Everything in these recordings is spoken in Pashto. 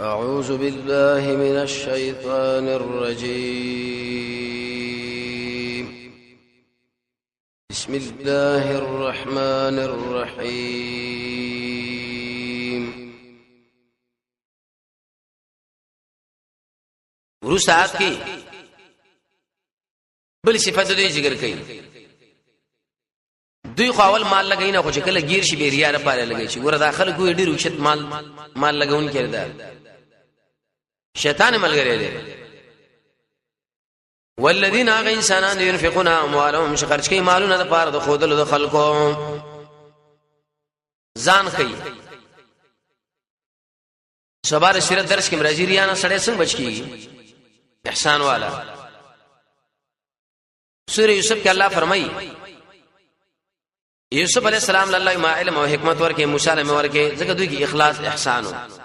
أعوذ بالله من الشيطان الرجيم بسم الله الرحمن الرحيم ورسات کی بل صفات دوی ذکر کړي دوی خپل مال لګین خو چې کله گیر شي بیریا لپاره لګی شي ور داخل کوی ډیر وشت مال لګون کړه شیطان ملګری دی والذین اغ انسانان ينفقون اموالهم خرج کوي مالونه د پاره د خودلو د خلکو ځان کوي سبار سیرت درس کې مرزي ریانه سړی څنګه بچ کیږي احسان والا سورہ یوسف کې الله فرمایي یوسف علیہ السلام الله ما علم او حکمت ورکې موسی علیہ ورکې ځکه دوی کې اخلاص احسانو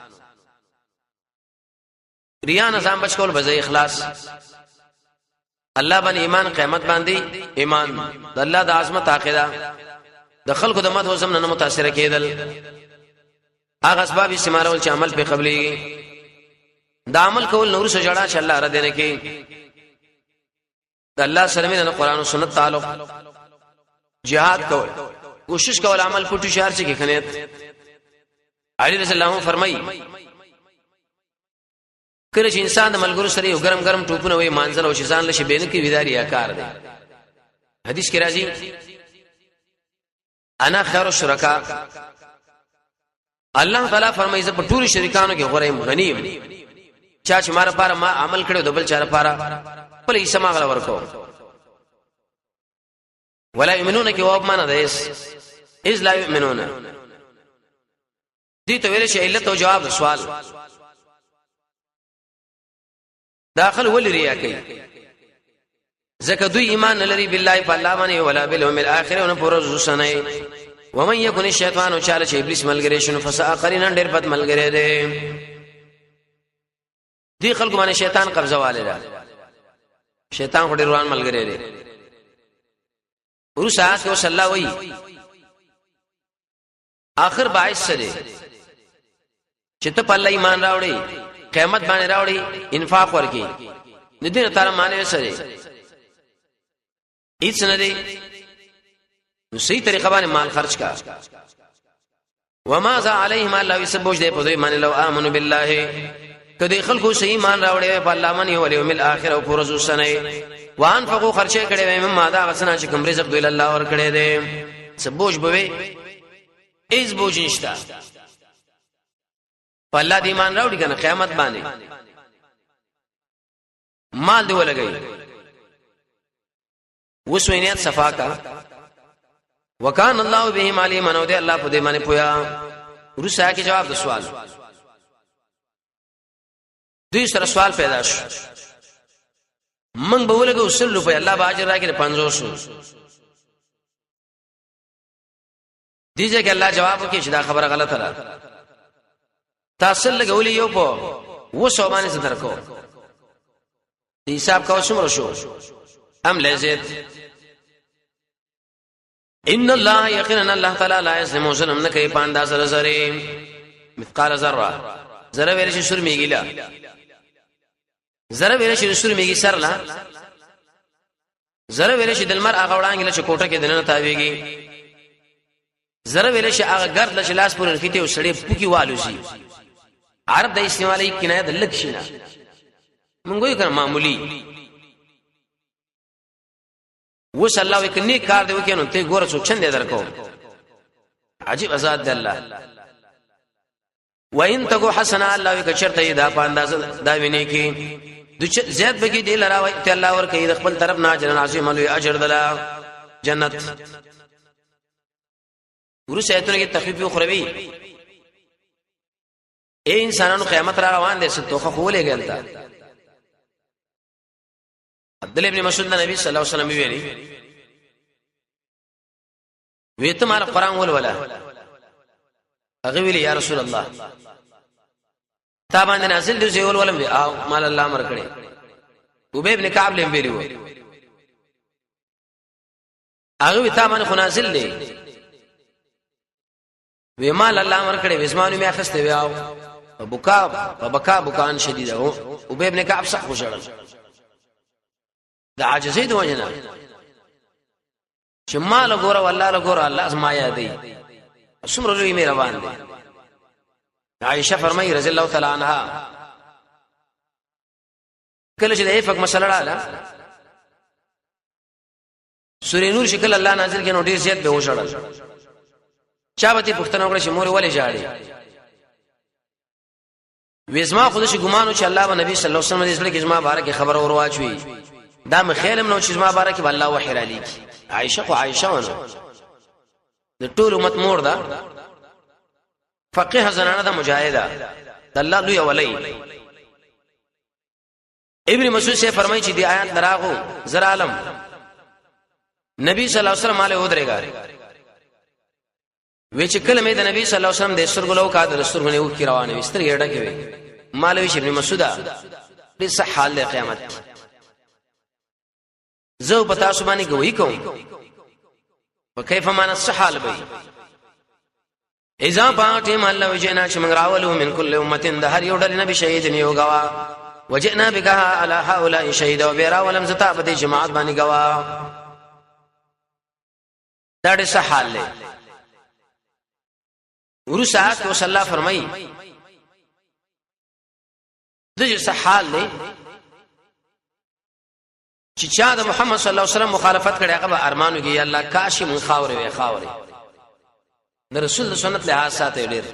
ریا نظام بچ کول بځای اخلاص الله باندې ایمان قیامت باندې ایمان د الله د عظمت عقیده د خلکو د مدح زمنه نه متاثر کېدل هغه اسباب استعمالول چې عمل په قبلي د عمل کول نور سره جوړه چې الله را دینه کې د الله سره مینه قرآن او سنت تعلق jihad کول کوشش کول عمل پټو شهر چې کې خنیت علی رضی الله عنه فرمایي کله چې انسان د ملګرو سره یو ګرم ټوپونه وي مانځل او چې ځان لشي بینه کې ویداري کار دی حدیث کې راځي انا خیر الشرکا الله تعالی فرمایي زه په ټول شریکانو کې غوړم غنیم چا چې مار پاره ما عمل کړو د بل چا لپاره بل یې سماغله ورکو ولا یؤمنون کې واب معنا ده اس لا یؤمنون دي ته ویل شي علت او جواب سوال داخل ول ریا کوي زکه دوی ایمان لري بالله بالله باندې ولا بالیوم الاخر او پرز سنه ومن يكن الشیطان چاله چې ابلیس ملګری شنو فساقرین ډېر بد ملګری دی خلق باندې شیطان قبضه والے دا شیطان خو ډېر روان ملګری دی ورسات کو صلی الله وی اخر باعث سره چې ته په الله ایمان راوړې قیامت باندې راوړې انفاق ورکی ندی تعالی معنی سره هیڅ نه دی نو صحیح طریقه باندې مال خرج کا وما ذا علیهم الله یسبوج دی په دوی باندې لو امنوا بالله کدی خلکو صحیح ایمان راوړې په الله باندې او یوم الاخر او پرزو سنه وانفقوا خرچه کړي وې مما دا غسنا چې کوم رزق دوی الله ور کړي دي سبوج بوي ایز بوج نشتا په الله دی ایمان راوړي کنه قیامت باندې مال دی ولګي وسوینات صفاکا وکان الله بهم علیم نو دی الله په دې باندې پویا ورسا کې جواب د سوال دوی سره سوال پیدا شو من به ولګو سلو په الله باجر راکې 500 دیجه کې الله جواب وکړي چې دا خبره غلطه ده تاسو لګولې یو په وسو باندې څه درکو حساب کا وسمره شو ام لزید ان الله یقینا الله تعالی لا یظلم ظلم نه کوي پاندا سره سره مثقال ذره ذره ویل شي سر میګیلا ذره ویل شي سر میګي سر لا ذره ویل شي دلمر هغه وړانګل چې کوټه کې دنه تاویږي ذره ویل شي هغه ګرد لش لاس پورې فيته وسړې پوکي والو شي عرب د استعمالي کنایه د لکشنا مونږ یو کړه معمولی وس الله وکني کار دی وکینو ته ګوره څو چند درکو عجیب آزاد دی الله وان تکو حسنا الله وکچرته دا پانداز دا ویني کی د زیات بګي دی لراوي ته الله ور کوي د خپل طرف نه اجر عظیم له اجر دلا جنت ورسه ایتونه کې تخفیف اخروی اے انسانانو قیامت را روان دي ستوخه خولې ګلتا عبد الله ابن مسعود نبی صلی الله علیه وسلم ویلي ویته مال قران ول ولا هغه ویلي یا رسول الله تا باندې نازل دي ول ولم او مال الله امر کړي ابي ابن كعب لم ویلي و هغه تا باندې خنازل دي وی مال الله امر کړي وسمانو می اخسته ویاو بکان شدید او ابي ابن كعب صح وشړل د عاجزۍ د وجنه چې مال ګوره والله له ګوره الله اسما یادې څومره لوی مهربان دی عائشہ فرمایي رضی الله تعالی عنها کله چې د افق مسله رااله سورې نور شکل الله نازل کړي نو ډیر زیات به وشړل چا به پښتنه وکړي چې مور ولې جاړي وېزما خود شي ګمانو چې الله او نبی صلی الله علیه وسلم دې سره کې جما بارکه خبر اور واچوي دا مخیلم نو چې جما بارکه الله وحی علی عائشہ ونه د ټول امت مور دا فقيه زنانه د مجاهده د الله لوی اولی ابن مسعود سے فرمایي چې دی آیات دراغو زرا عالم نبی صلی الله علیه وسلم علیه ودرېګا وی چې کله مې د نبی صلی الله علیه وسلم د سترګلو کا د سترګونه و کی روانه وستر ګډه کوي مالوی ابن مسعود دې صح حال قیامت زو پتا سبحانه کوي کوم وكيف ما نصحال بي اذا باټه مال وجنا چې موږ راولو من كل امه د هر یو ډول نبی شهید یو غوا وجئنا بك على هؤلاء شهيدا وبرا ولم زتا بده جماعت باندې غوا دا دې صحال له ورسات صلی الله فرمایي دغه صحال له چې چا د محمد صلی الله علیه وسلم مخالفت کړي هغه ارمانو کې یا الله کاش من خاورې د رسول سنت له حساسه ډېر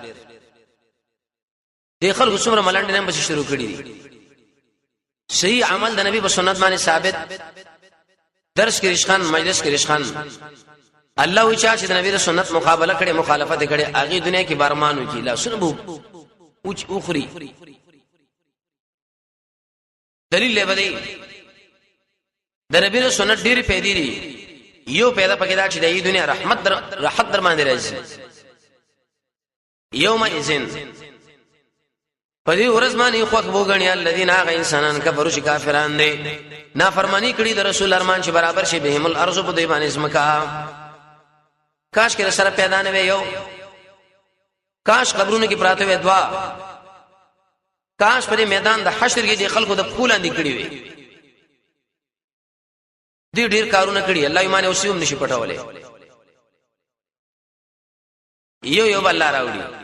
د خلکو څومره ملنډ نه بچ شروع کړي دي صحیح عمل د نبی په سنت باندې ثابت درس کې رشخان مجلس کې رشخان الله وی چې د نبی د سنت مقابله کړي مخالفت کړي هغه دنیا کې بارمانو کې لا سنبو اوچ اخري دلیل لبدی د نبی د سنت ډېری پیدا دي یو پیدا پکې دا چې د دنیا رحمت در باندې راځي یوم اذن پدې ورځ باندې خو وګڼي الذين هغه انسانان کفروا چې کافران دي نافرمانی کړي د رسول ارمان چې برابر شي بهم الارض په دې باندې اسمکا کاش کې سره پیدا نه وي یو کاش قبرونو کې پراته وي دعا کاش په میدان د حشر کې د خلکو د پولاندې کړي وي دې ډیر کارونه کړي الله ایمان او سیوم نشي پټولې یو بل راوړي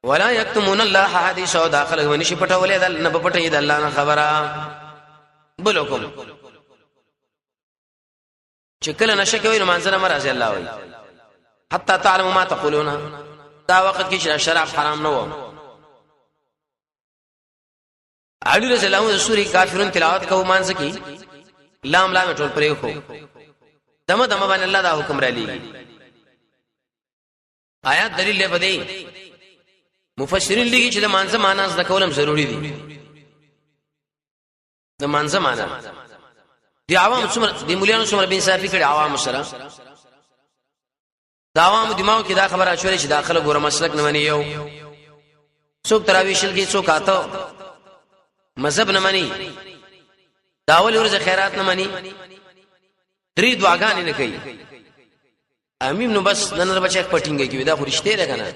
ولا یکتمون الله حدیث او داخله ونشي پټولې د نه پټې د الله نه خبره بلوکم چې کله نشه کوي نو منځره مرزي الله وي حتا تعلم ما تقولون دا وخت کې شراب حرام نه و علي رضی الله عنه سورې کافرون تلاوت کوو مانځ کې لام ټول پرې خو دمه باندې الله دا حکم را لېږي آیات دلیل له بده مفسرین لګي چې د مانځه معنا ز کولم ضروری دي د مانځه معنا دی عوام څومره د مولانو څومره بے انصافي کړي عوام سره دا عوام دماغ کې دا خبره شوې چې داخله ګوره مسلک نه ونی یو څوک تراوی شل کې څوک آته مذهب نه مانی داول ورځ خیرات نه مانی درې دعاګانې نه کوي امیم نو بس نن بچا پټینګي کې دا خو رښتې ده کنه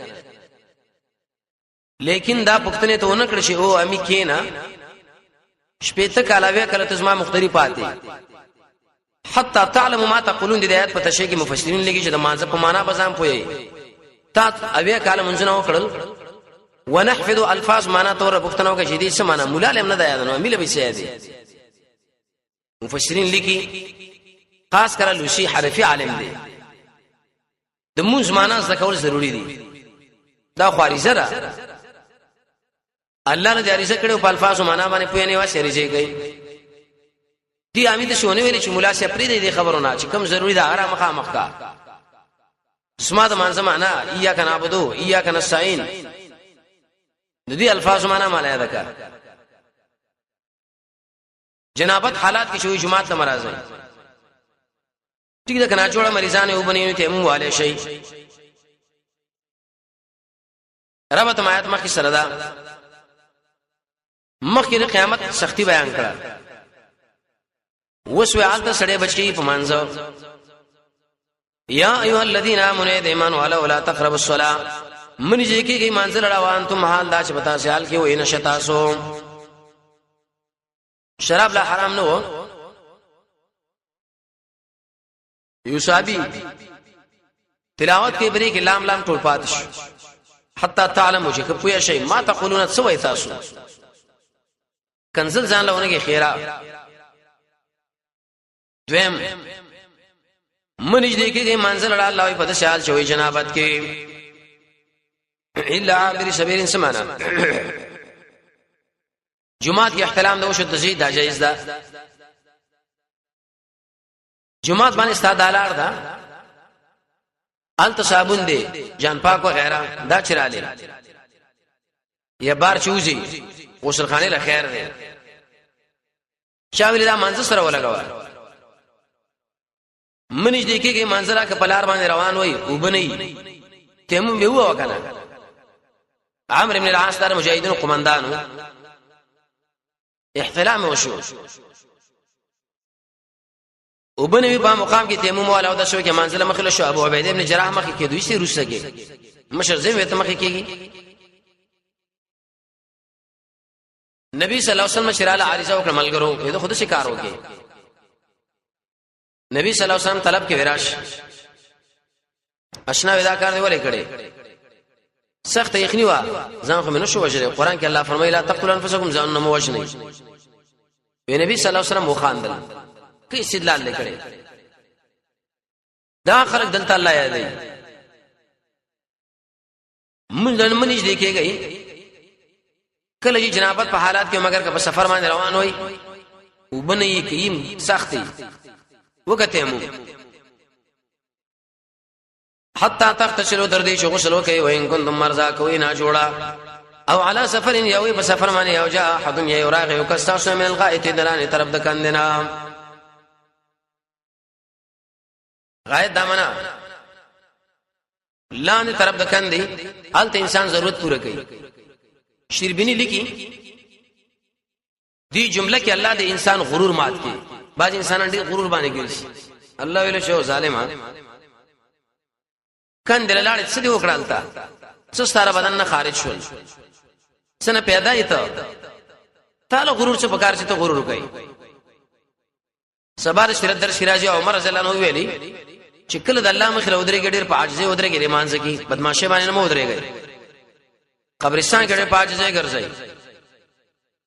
لیکن دا پښتنه ته ونه کړ شي او امی کینا شپېته کالاوی کله تاسو مختلف پاتې حتی تعلم ما تقولون د آیات په تشریح کې مفسرین لګي چې د مانځ په معنا بزام پوي تا اوی کاله منځنه وکړل ونحفظ الفاظ معنا تور پښتنو کې شدي څه معنا مولا لم نه دا یاد نو امیله به څه دي مفسرین لګي خاص کړه لوشي حرفي عالم دي د مونږ معنا ځکول ضروری دي دا خارجه ده الله نه جاری څخه کړو په الفاظ معنا باندې پوی نه واسه ریږي گئی دی امید شونه ویل چې مولا سي پرې دې خبرونه چې کم ضروری ده آرام مخ کا اسما د مانځه معنا اياک نعبدو اياک نستعين د دې الفاظ معنا مالای ده کا جنابت حالات کې شوی جماعت ته مرাজি ټیک ده کنا جوړه مریضانه وبني ته مو والے شي ربط آیات مخکې سره ده مخکې د قیامت سختی بیان کړه وسوي حالت سړې بچي په منځو یا ایها الذين امنوا ایمان ولا تقربوا الصلاه منی چې کېږي منزل روان ته محال دا چې پتا سیال کې وې نشتا سو شراب لا حرام نه و یوسابی تلاوت کې بری کې لام لام ټول پاتش حتا تعلم چې پوهه شي ما تقولون سوې تاسو کنزل ځان لونه کې خیره دویم منی چې کېږي منزل الله په دشال شوی جنابت کې الا عابر سبيل سمانا جمعات کې احترام د وشو تزيد دا جایز ده جمعات باندې استادالار ده الت صابون دي جان پاک وغيرها دا چراله یا بار چوزي غسل خانه له خیر ده شاویل دا منځ سره ولګوا منځ دې کې منځرا ک پلار باندې روان وای وبني تیمم به هوا وکنه عمرو بن العاص دار مجاهدین قومندانو احتلام وشو وبنوي په مقام کې تیمم والا او د شو کې منزله مخله شو ابو عبیده ابن جراح مخ کې دوی سي روسګي مشر زم وته مخ کېږي نبی صلی الله علیه وسلم شراله عارضه او کملګرو یہ تو خود شکار ہو گئے نبی صلی الله علیه وسلم طلب کې وراش اشنا ودا کار دی ولې کړي سخت یخنی وا ځان خو منو شو وجره قران کې الله فرمایي لا تقتلوا انفسکم ځان نو وجنی وی نبی صلی الله علیه وسلم وخاندل کې استدلال لیکړي دا خلق دلته الله یادای من منځ دی کېږي کله چې جنابت په حالات کې مگر که په سفر باندې روان وي وبني کیم سختي وکته مو حتا تغتسلوا دردي شو غسل وکي وين كنتم مرضى کوي نا جوړا او على سفر يوي په سفر باندې او جاء احد يراغ يكستاس من الغائط دلان طرف د کندنا غائط دمنا لان طرف د کندي حالت انسان ضرورت پوره کوي شربینی لیکي دی جمله کې الله د انسان غرور مات کوي بعض انسانان ډېر غرور باندې ګرځي الله ویل شو ظالما کندل لاړ څه دی وکړالتا څه ستاره بدن نه خارج شول څنګه پیدا ایته تعالی غرور څه پکار چې ته غرور کوي سبار شرط در شیرازی عمر رضی الله عنه ویلي چې کله د الله مخ له ودرې ګډیر په عاجزه ودرې ګډې مانځ کی بدمعشه باندې نه ودرېږي قبرستان کې پاجزه ګرځي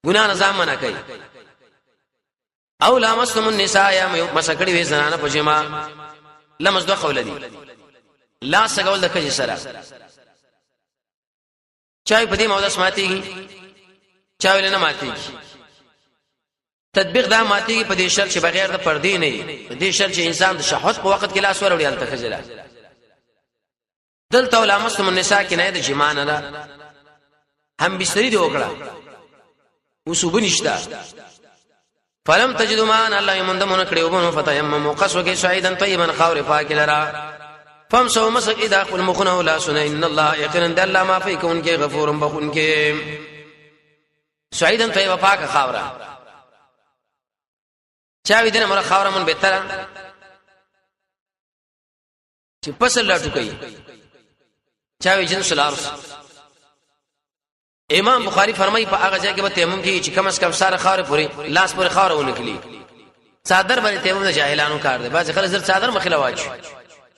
ګنا نظام منع کوي او لامستم النساء یا مسکړی وې زنانه پجما لمس دوه قول دي لا سګول د کجې سره چای په دې موده سماتيږي چای ولنه ماتيږي تطبیق دا ماتيږي په دې شرط چې بغیر د پردې نه په دې شرط چې انسان د شهوت په وخت کې لاس وروړي الته خجله دلته لامستم النساء کې نه د جما نه هم بستری دی وکړه وسوب نشتا فلم تجدوا ما ان الله يمندمون کړي وبنو فتيمموا قصوا شهيدا طيبا خاور پاک لرا فامسوا مسك اذا قل مخنه لا سن ان الله يقين الله ما فيكم کې غفور بخون کې شهيدا طيبا پاک خاورا چا وی دنه مر خاورا من بهتره چې پسل لا ټکي چا وی جنس الارض امام بخاری فرمایي په هغه ځای کې به تیمم کې چې کم از کم ساره خاور پوری لاس پوری خاور ونکلی صادر باندې تیمم د جاهلانو کار دی بعض خلک زر صادر مخله واچ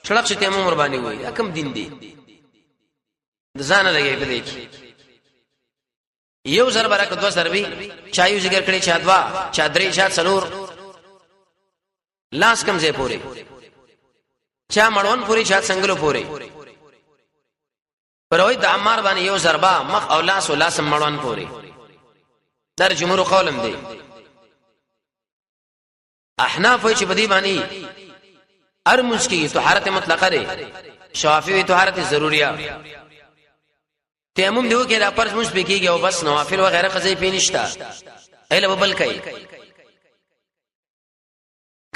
شړق چې تیمم ور باندې وي کم دین دی د ځان لګي په دې کې یو زر برکت دو سر به چایو ذکر کړي چا دوا چا درې چا څلور لاس کم ځای پوری چا مړون پوری چا څنګهلو پوری پروي د عمار باندې یو ضربه مخ او لاس او لاس مړون پوری در جمهور قولم دی احناف وی چې بدی باندې ارمز کی طهارت مطلقه لري شافعی طهارت ضروریه تیمم دیو کې را پرز مش بکیږي او بس نوافل وغیرہ قضې پی نشتا اله ببل کوي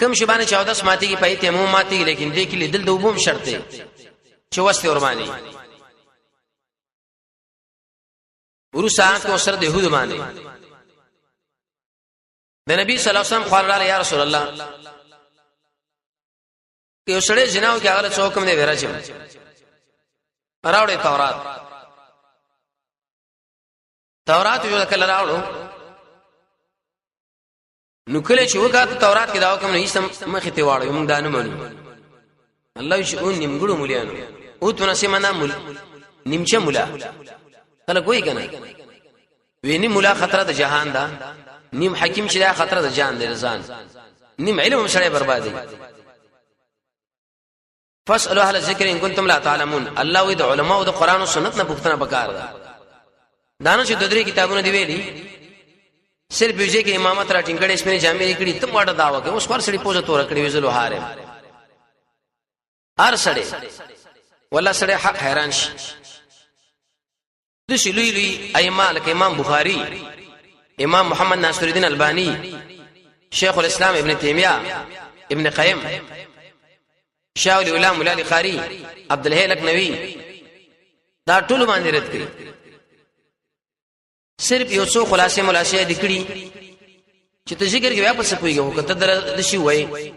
کم شبانه 14 ماتی کی پای تیمم ماتی لیکن دې کې لیدل دوبوم شرط دی چې واسطه ورمانی ورسات کو سر د يهود باندې د نبی صلی الله علیه وسلم قال یا رسول الله یو سړی جناو کې هغه څوکم دی ورچم راوړې تورات تورات یو کله راوړو نو کله چې وکړه تورات کې دا حکم نه هیڅ مخې ته واړو موږ دا نه منو الله شؤون نیمګړو مليانو او تو نسمنا مل نیمچه مولا کله کوئی کنه ویني مولا خطر د جهان دا نیم حکیم چې دا خطر د جهان دی ځان نیم علم سره بربادي فاسالوا اهل الذكر ان كنتم لا تعلمون الله وی د علماء او د قران او سنت نه پوښتنه وکړه دانه چې د درې کتابونو دی ویلي صرف یوځه کې امامت را ټینګړې سپینې جامې کړي ته واړه داوا کې اوس پر سړي پوزه تور کړی وزلو حاره هر سړی ولا سړی حق حیران شي د شلوی لوی ائمه لکه امام بخاری امام محمد ناصر الدین البانی شیخ الاسلام ابن تیمیہ ابن قیم شاه العلماء مولا القاری عبد الحی لکنوی دا ټول باندې رد کړی صرف یو څو خلاصې ملاشې د کړي چې ته ذکر کې واپس کویږي او کته د شي وای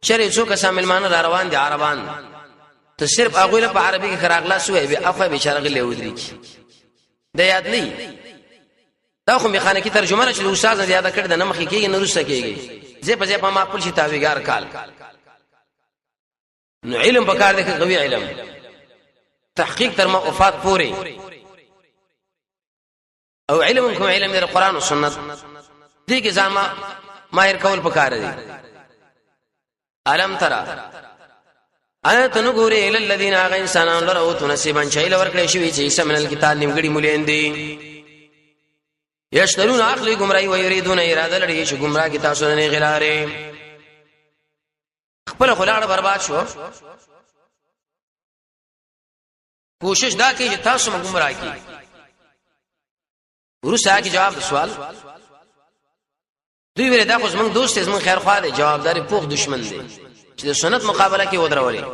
شرع څو کسان ملمانه را روان دي عربان ته صرف هغه له په عربي کې خراغلا شوې به افه بیچاره غلې ودرې کی د یاد نه دا خو میخانه کی ترجمه نشي استاد نه یاد کړ د نه مخې کېږي نه رسته کېږي زه په ځای په ما خپل شي تاویګار کال نو علم پکار دی قوي علم تحقیق تر موقفات پوری او علم کوم علم د قران او سنت دي کې ځان ما ماهر کول پکار دي علم ترى انا تنغوري الى الذين اغ انسانان لرو نصيبا شيل ورکړې شوی چې سمن الكتاب نیمګړي مولین دي یشترون عقل گمراهي و يريدون اراده لري چې گمراه کی تاسو نه غلاره خپل خلاړه برباد شو کوشش دا کوي چې تاسو موږ گمراه کی ورسره کی جواب سوال دوی ویل دا خو زمونږ دوست زمونږ خیر خوا دی جوابداري پوخ دشمن دی چې د سنت مقابله کې ودرولې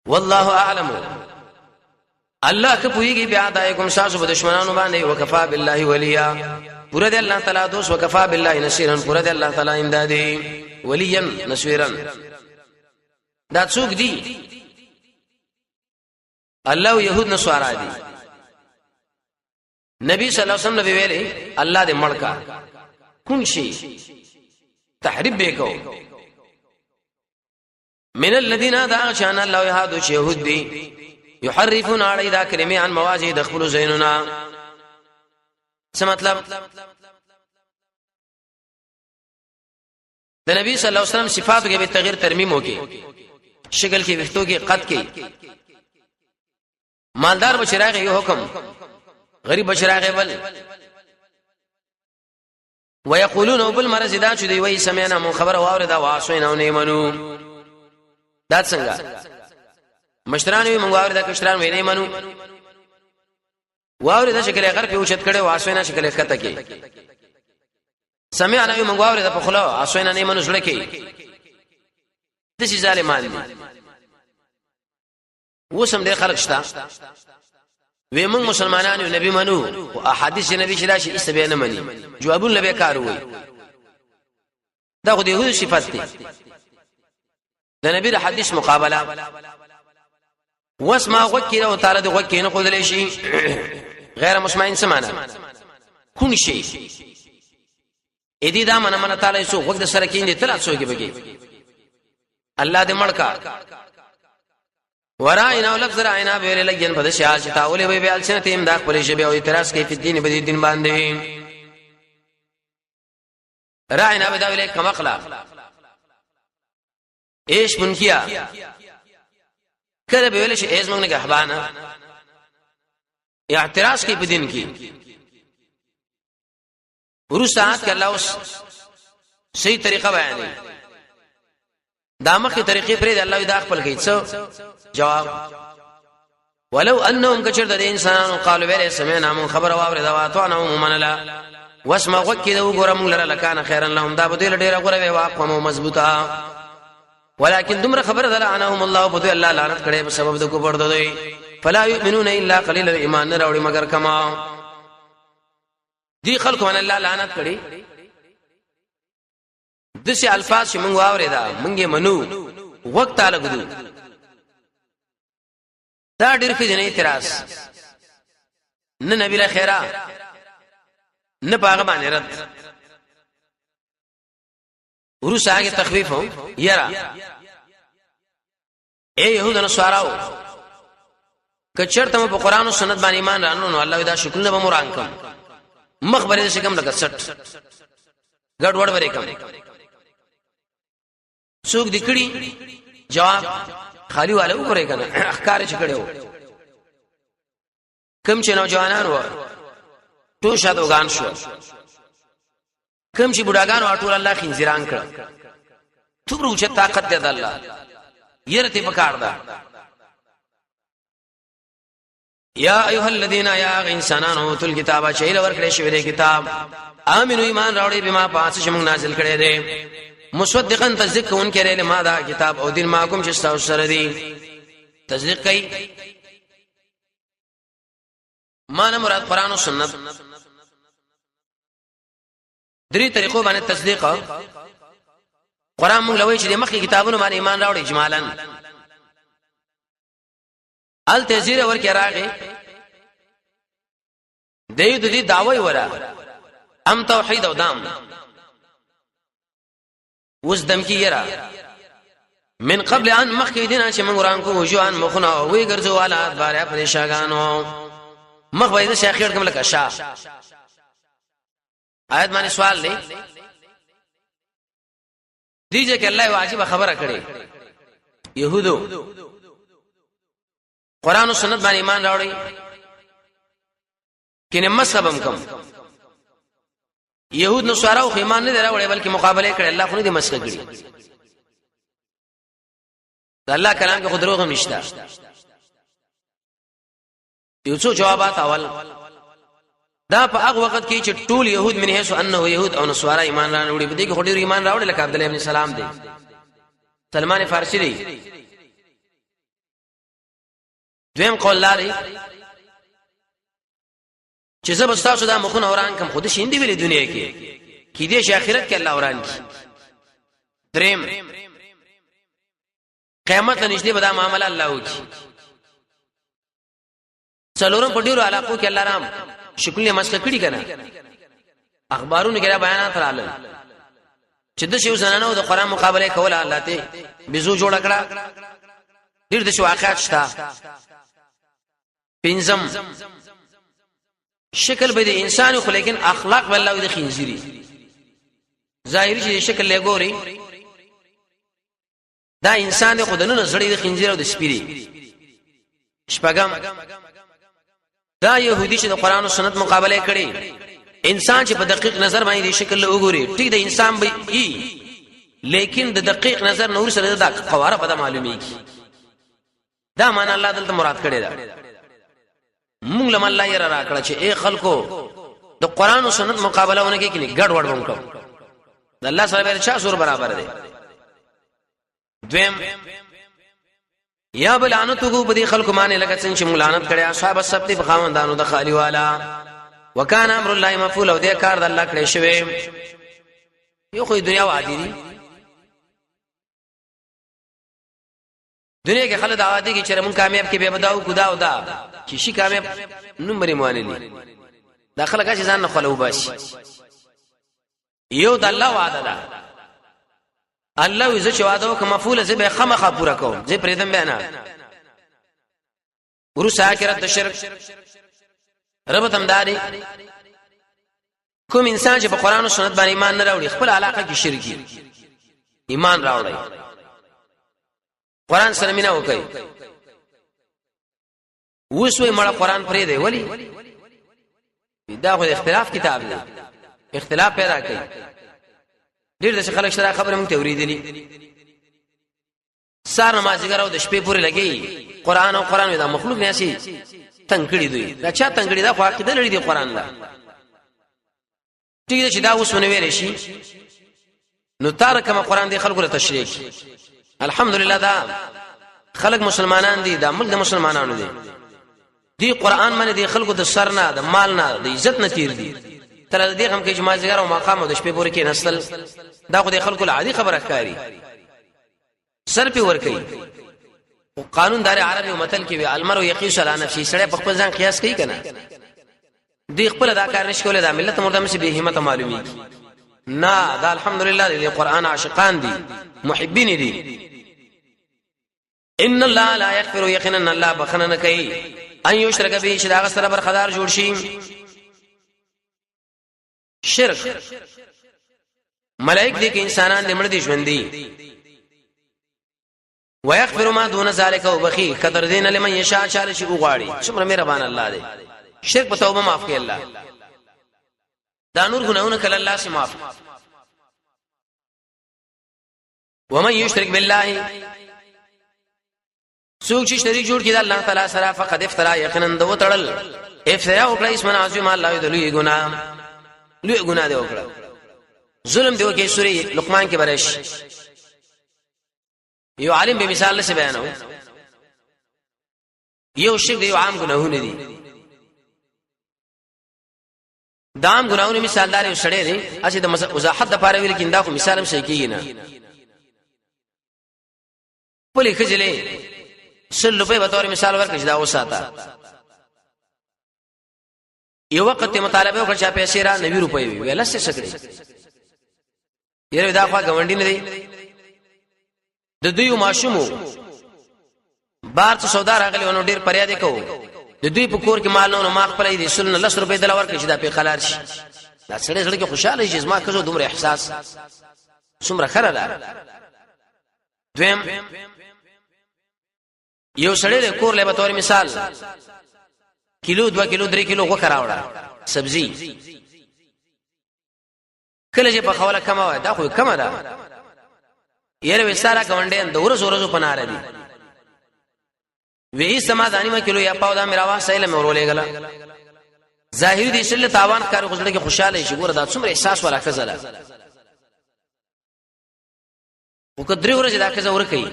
والله اعلم الله که پويږي بیا دایکم ساسو په دشمنانو باندې وکفا بالله ولیا پورا دی الله تعالی دوست وکفا بالله نصيرا پورا دی الله تعالی امدادي وليا نصيرا دا څوک دی الله يهود نصارا دي نبی صلی الله علیه وسلم نبی ویلي الله دې مړکا کوم شي تحریف وکاو من الذين دعشان الله يهادو يهود دي يحرفون على ذا كلمه عن مواضع دخلوا زيننا څه مطلب د نبی صلی الله علیه وسلم صفات کې به تغییر ترمیم وکي شکل کې وختو کې قد کې مالدار بشراغه یو حکم غریب بشراغه بل ويقولون بالمرض دا چې دی وای سمعنا مو خبر واورد واسوینا او نیمنو دا څنګه مشران وی مونږ واورد کشران وی نیمنو واورد شکل غر په اوچت کړي واسوینا شکل خطه کې سمعنا وی مونږ واورد په خلو واسوینا نیمنو سره کې د شي ظالمان دي وسم دې خلق شتا وی موږ مسلمانانو نبی منو او احادیث نبی شراشي استبه نه مني جوابونه به کار وي دا خو دې هو صفات دي د نبی د حدیث مقابله واسمع وکیل او تعالی د وکیل نه خدای شي غیر مسمعين سمانا كون شي ادي دا من تعالی سو وګد سره کیندې تل څو کې بګي الله دې مړکا وراینا ولفظ راینا به لګین په شاعر چې تاولې به بیل شنه تیم دا خپل شی به او اعتراض کوي په دین به دین باندې راینا به دا ویل کما خلا ايش من کیا کله به ویل شي ایز موږ نه غهبانا اعتراض کوي په دین کې ورسات کله اوس صحیح طریقه بیانې دا مخه طریقې پرې د الله د خپل کوي څو جواب ولو انهم كشر د انسان قالوا ویل سمعنا من خبر واورد واتعنا ومنلا واسمع وكذا وغرم لكان خيرا لهم دا بدل ډیر غره واقوم مضبوطا ولكن دمر خبر ذلعنهم الله بدل الله لعنت کړي په سبب د کوپړ دوی فلا يؤمنون الا قليل الايمان نه راوړي مگر کما دي خلق من الله لعنت کړي دسي الفاظ چې موږ واورېدا موږ منو وخت تعالی غدو دا ډېر کې نه اعتراض نه نبی له خیره نه پاغه باندې رد ورس هغه تخفیف هو یرا اے يهودانو سواراو کچرته په قران او سنت باندې ایمان رانو نو الله دا شکر نه به مران کوم مخبره دې کوم لکه سټ ګډ وډ ورې کوم څوک دې کړي جواب خالی والے وګورې کنه اخکار چې کړو کم چې نوجوانان و ټول شادوغان شو کم چې بډاګان واټول الله خنزیران کړ څومره چې طاقت دې د الله يرته پکار دا یا ایها الذین یا انسانانو تل کتابه شیل ورکړې شوی دی کتاب امنو ایمان راوړې بما پاس چې موږ نازل کړي دي مصدقاً تصدیق کوونکې لري ما دا کتاب او دین ما کوم چې تاسو سره دی تصدیق کوي معنا مراد قران او سنت درې طریقو باندې تصدیق قران موږ لوي چې د مخکې کتابونو باندې ایمان راوړي اجمالاً ال تزیر ورکه راغی دیو د دې داوی ورا ام توحید او دام وس دم کی یرا من قبل ان مخکې دینه چې موږ ران کو وجوان مخونه وی ګرځو والا بارے پر شاګانو مخ وایي چې اخر کوم لکه شا آیت باندې سوال دی دیجه کې الله واجب خبره کړي يهودو قران او سنت باندې ایمان راوړي کینه مذهبم کم يهود نو سوارو خو ایمان نه راوړي بلکې مقابله کړي الله خو نه دې مسخ کړي الله کلام کې خود دروغ نشته یو څو جوابات اول دا په هغه وخت کې چې ټول يهود من هيڅ انه يهود او نصارا ایمان راوړي په دې کې خو ډېر ایمان راوړي لکه عبد الله ابن سلام دی سلمان فارسی دی دویم قول لري چې زب تاسو دا مخونه اوران کم خود شین دی ویلې دنیا کې دې شي آخرت کې الله اوران کی دریم قیامت نشته به دا معاملہ الله وکي څلورم په ډیرو علاقو کې الله رام شکل مسخ کړي کنه اخبارونو کې بیانات رااله چې د شیو زنانو د قران مقابله کوله الله ته بيزو جوړ کړه ډیر د شو واقعات شته پنځم شکل به د انسان خو لیکن اخلاق والله د خنزيري ظاهري شکل لګوري دا انسان خودنه زړی د خنزير او د سپيري شپږم دا يهودي چې د قران او سنت مقابله کړي انسان چې په دقیق نظر باندې شکل له وګوري ټیک د انسان به ای لیکن د دقیق نظر نور سره دا قواره په معلومیږي دا معنا الله دلته مراد کړي دا مونږ لم الله یې را کړ چې اے خلکو د قران او سنت مقابله ونه کې کني ګډ وډ وکړو د الله سره به چا سور برابر دی دویم یا بلانتو کو بدی خلق معنی لکه څنګه چې مولانت کړي اصحاب السبت په خاوندانو د خالی والا وکانه امر الله مفعول او دې کار د الله کړی شوی یو خو دنیا وادي دي دنیا کې خلک دعوادي کې چې مون کامیاب کې به بداو کودا او دا چې شي کامیاب نمبر موانلی دا خلک چې ځان نه خلو باشي یو د الله وعده ده الله عز وجل وعده کوم مفعول زه به خمخه پورا کوم زه پرېدم بیان ورو ساکرت د شرک رب تمداري کوم انسان چې په قران او سنت باندې ایمان نه راوړي خپل علاقه کې شرکی ایمان راوړي قران سره مینا وکي وسوي مړه قران پرې دی ولی دا خو اختلاف کتاب دی اختلاف پیدا کوي ډیر د خلک سره خبره مونږ ته اوریدلې سار نمازګر او د شپې پورې لګي قران او قران دا مخلوق نه شي تنګړي دوی دا چا تنګړي دا خو عقیده لري دی قران دا ټیک چې دا وسونه ویل شي نو تارکه قران دی خلکو له تشریح الحمدلله دا خلک مسلمانان دي دا ملک د مسلمانانو دي دی قران باندې دی خلکو د سر نه د مال نه د عزت نه تیر دي تر دې هم کې جماعتګر او مقام د شپې پورې کې نسل دا خو د خلکو العادي خبره ښکاری سر په ور کوي او قانون دار عربي او متل کې المرء يقيس على نفسه سره په خپل ځان قياس کوي کنه دی خپل دا کار نشي کولای دا ملت مرده مشي به همت معلومي نه دا الحمدلله د قران عاشقان دي محبين دي ان الله لا يغفر يقينا الله بخنن کوي ان يشرك به شراغ سره برخدار جوړ شي شرک ملائک دي کې انسانان دې مړ دي ژوند دي ويغفر ما دون ذلك وبخي قدر دین لمن يشاء چاله شي وغواړي څومره مهربان الله دی شرک په توبه معاف کوي الله دا نور ګناونه کله الله سي معاف ومن يشرك بالله سوق چې شریک جوړ کړي الله تعالی سره فقد افترا یقینا دو تړل افترا وکړه اسم عظیم الله دې لوی ګناه دی وکړه ظلم دی وکړي سورې لقمان کې برش یو عالم به مثال څه بیانو یو شرک دی یو عام ګناهونه دي دام ګناهونه مثال دار یو سړی دی اسی د وضاحت د پاره ویل کیندا خو مثال هم صحیح کیږي نه پلي خجلې 100 روپے به تور مثال ورکړي دا وساته یو وخت مطالبه وکړ چې پیسې را 90 روپے ویل څه سکړي یره دا خوا غونډې نه دی د دوی ماشومو بار څه سودا راغلی ونو ډیر پریاد وکاو د دوی په کور کې مال نو ما خپلې دي 100 روپے دلا ورکړي چې دا په خلار شي دا سړی کې خوشاله شي زما کزو دومره احساس څومره خره ده دویم یو سړی له کور له به تور مثال کیلو 2 کیلو 3 کیلو غوښه راوړه سبزی کله چې په خوله کما وای دا خو کما ده یره وساره کوندې د ورځو پناره دي وی سمادانی ما کیلو یا پاو دا میراوا سایل مې ورولې غلا ظاهری دي شل تاوان کار غوړه کې خوشاله شي ګوره دا څومره احساس ولا کزله وکدري ورځ دا کزه ور کوي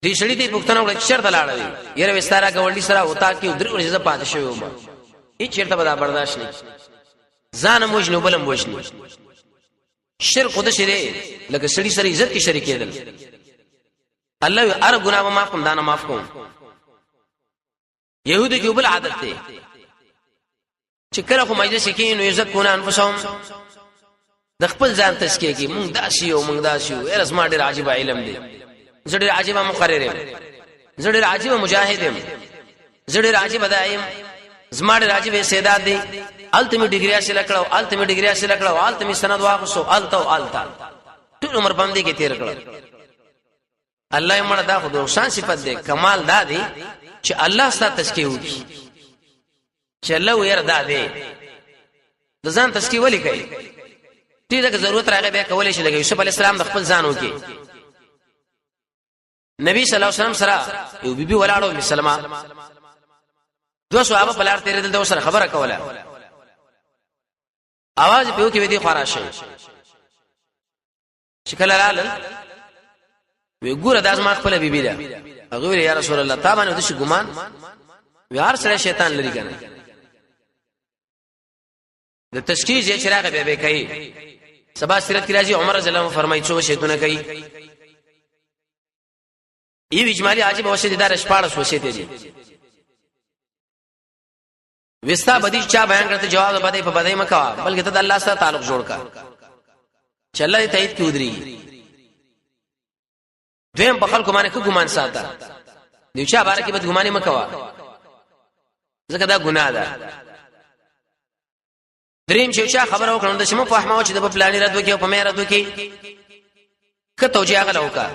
دې شړې دې پښتنه وړ شرط لاړې یره وساره غونډي سره وتا کې درې ورځې ز پاتې شوی ما هیڅ چیرته به برداشت نه ځان موجنو بلم موجنو شرک خود شری لکه سړي سره عزت کې شریک کېدل الله هر ګناه ما کوم دانه معاف کوم يهودي کې بل عادت دی چې کله خو مجلس کې نو یزکون انفسهم د خپل ځان تزکیه کې مونږ داسیو ارس ما ډېر عجیب علم دی زړه عجیب مقرر یم زړه عجیب مجاهد یم زړه عجیب دایم زما ډېر عجیب استعداد دی التمی ډیګری حاصل کړو التمی سند واغسو التا ټول عمر باندې کې تیر کړو الله یې مړه دا خو د شان صفت دی کمال دا دی چې الله ستاسو تزکیه وکړي چې الله وير دا دی د ځان تزکیه ولي کوي دې دغه ضرورت راغی به کولای شي لکه یوسف علی السلام د خپل ځان وکړي نبی صلی الله علیه وسلم سره یو بیبي ولاړو مسلمان دوه صحابه بلار تیرې دلته سره خبره کوله आवाज په کې ودی خراشه شکل لال وی ګوره داس ما خپل بیبي ده هغه ویل یا رسول الله تا باندې د شي ګمان وی هر سره شیطان لري کنه د تشکیج یې چراغ به کوي سبا سیرت کې راځي عمر رضی الله عنه فرمایي څو شیطان کوي ای اجمالی عجیب وشه دار شپاړس وشه دي وستا بدی چا بیان کرتے جواب بدی په بدی مکوا بلکې ته الله سره تعلق جوړ کا چې الله دې تایید کې ودرېږي دویم په خلکو باندې ګمان ساته دی چا بار کې بد ګمانه مکوا ځکه دا ګناه ده دریم چې چا خبر وکړم د شمو په احمد چې د پلانې رد وکي او په مې رد وکي که توجیه غل وکا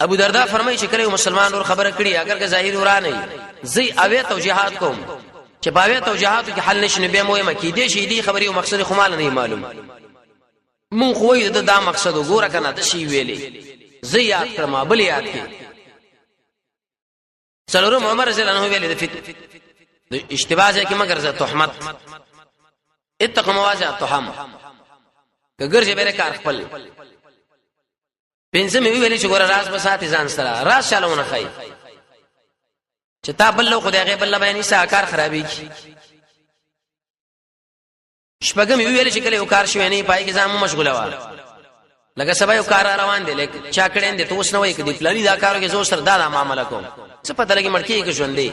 ابو دردا فرمایي چې کله مسلمان ور خبره کړي اگر که ظاهر ورانه زی اوی توجیهات کوم چې باوی توجیهاتو کې حل نشنه به مو مکی دي شي دي خبري او مقصد خو مال نه معلوم مون خو یې دا مقصد وګوره کنه د شی ویلې زیات کما بل یاد کې څلورم عمر رضی الله عنه ویلې د اشتباه ځکه مگر زه تهمت اتقوا مواضع التهم کګر چې بره کار خپل پنځه مې ویلې چې ګوره راز به ساتي ځان سره راز چالوونه خای چې تا بل خدای غیب الله بیان یې کار خرابې کی شپږم مې ویلې چې کله یو کار شوی نه پای کې ځم مشغوله و لکه سبا یو کار روان دی لکه چا کړین دي ته اوس نه وای کدي پلاني دا کارو کې زو سره دا معاملې کوم څه پته لګي مړکی کې ژوندې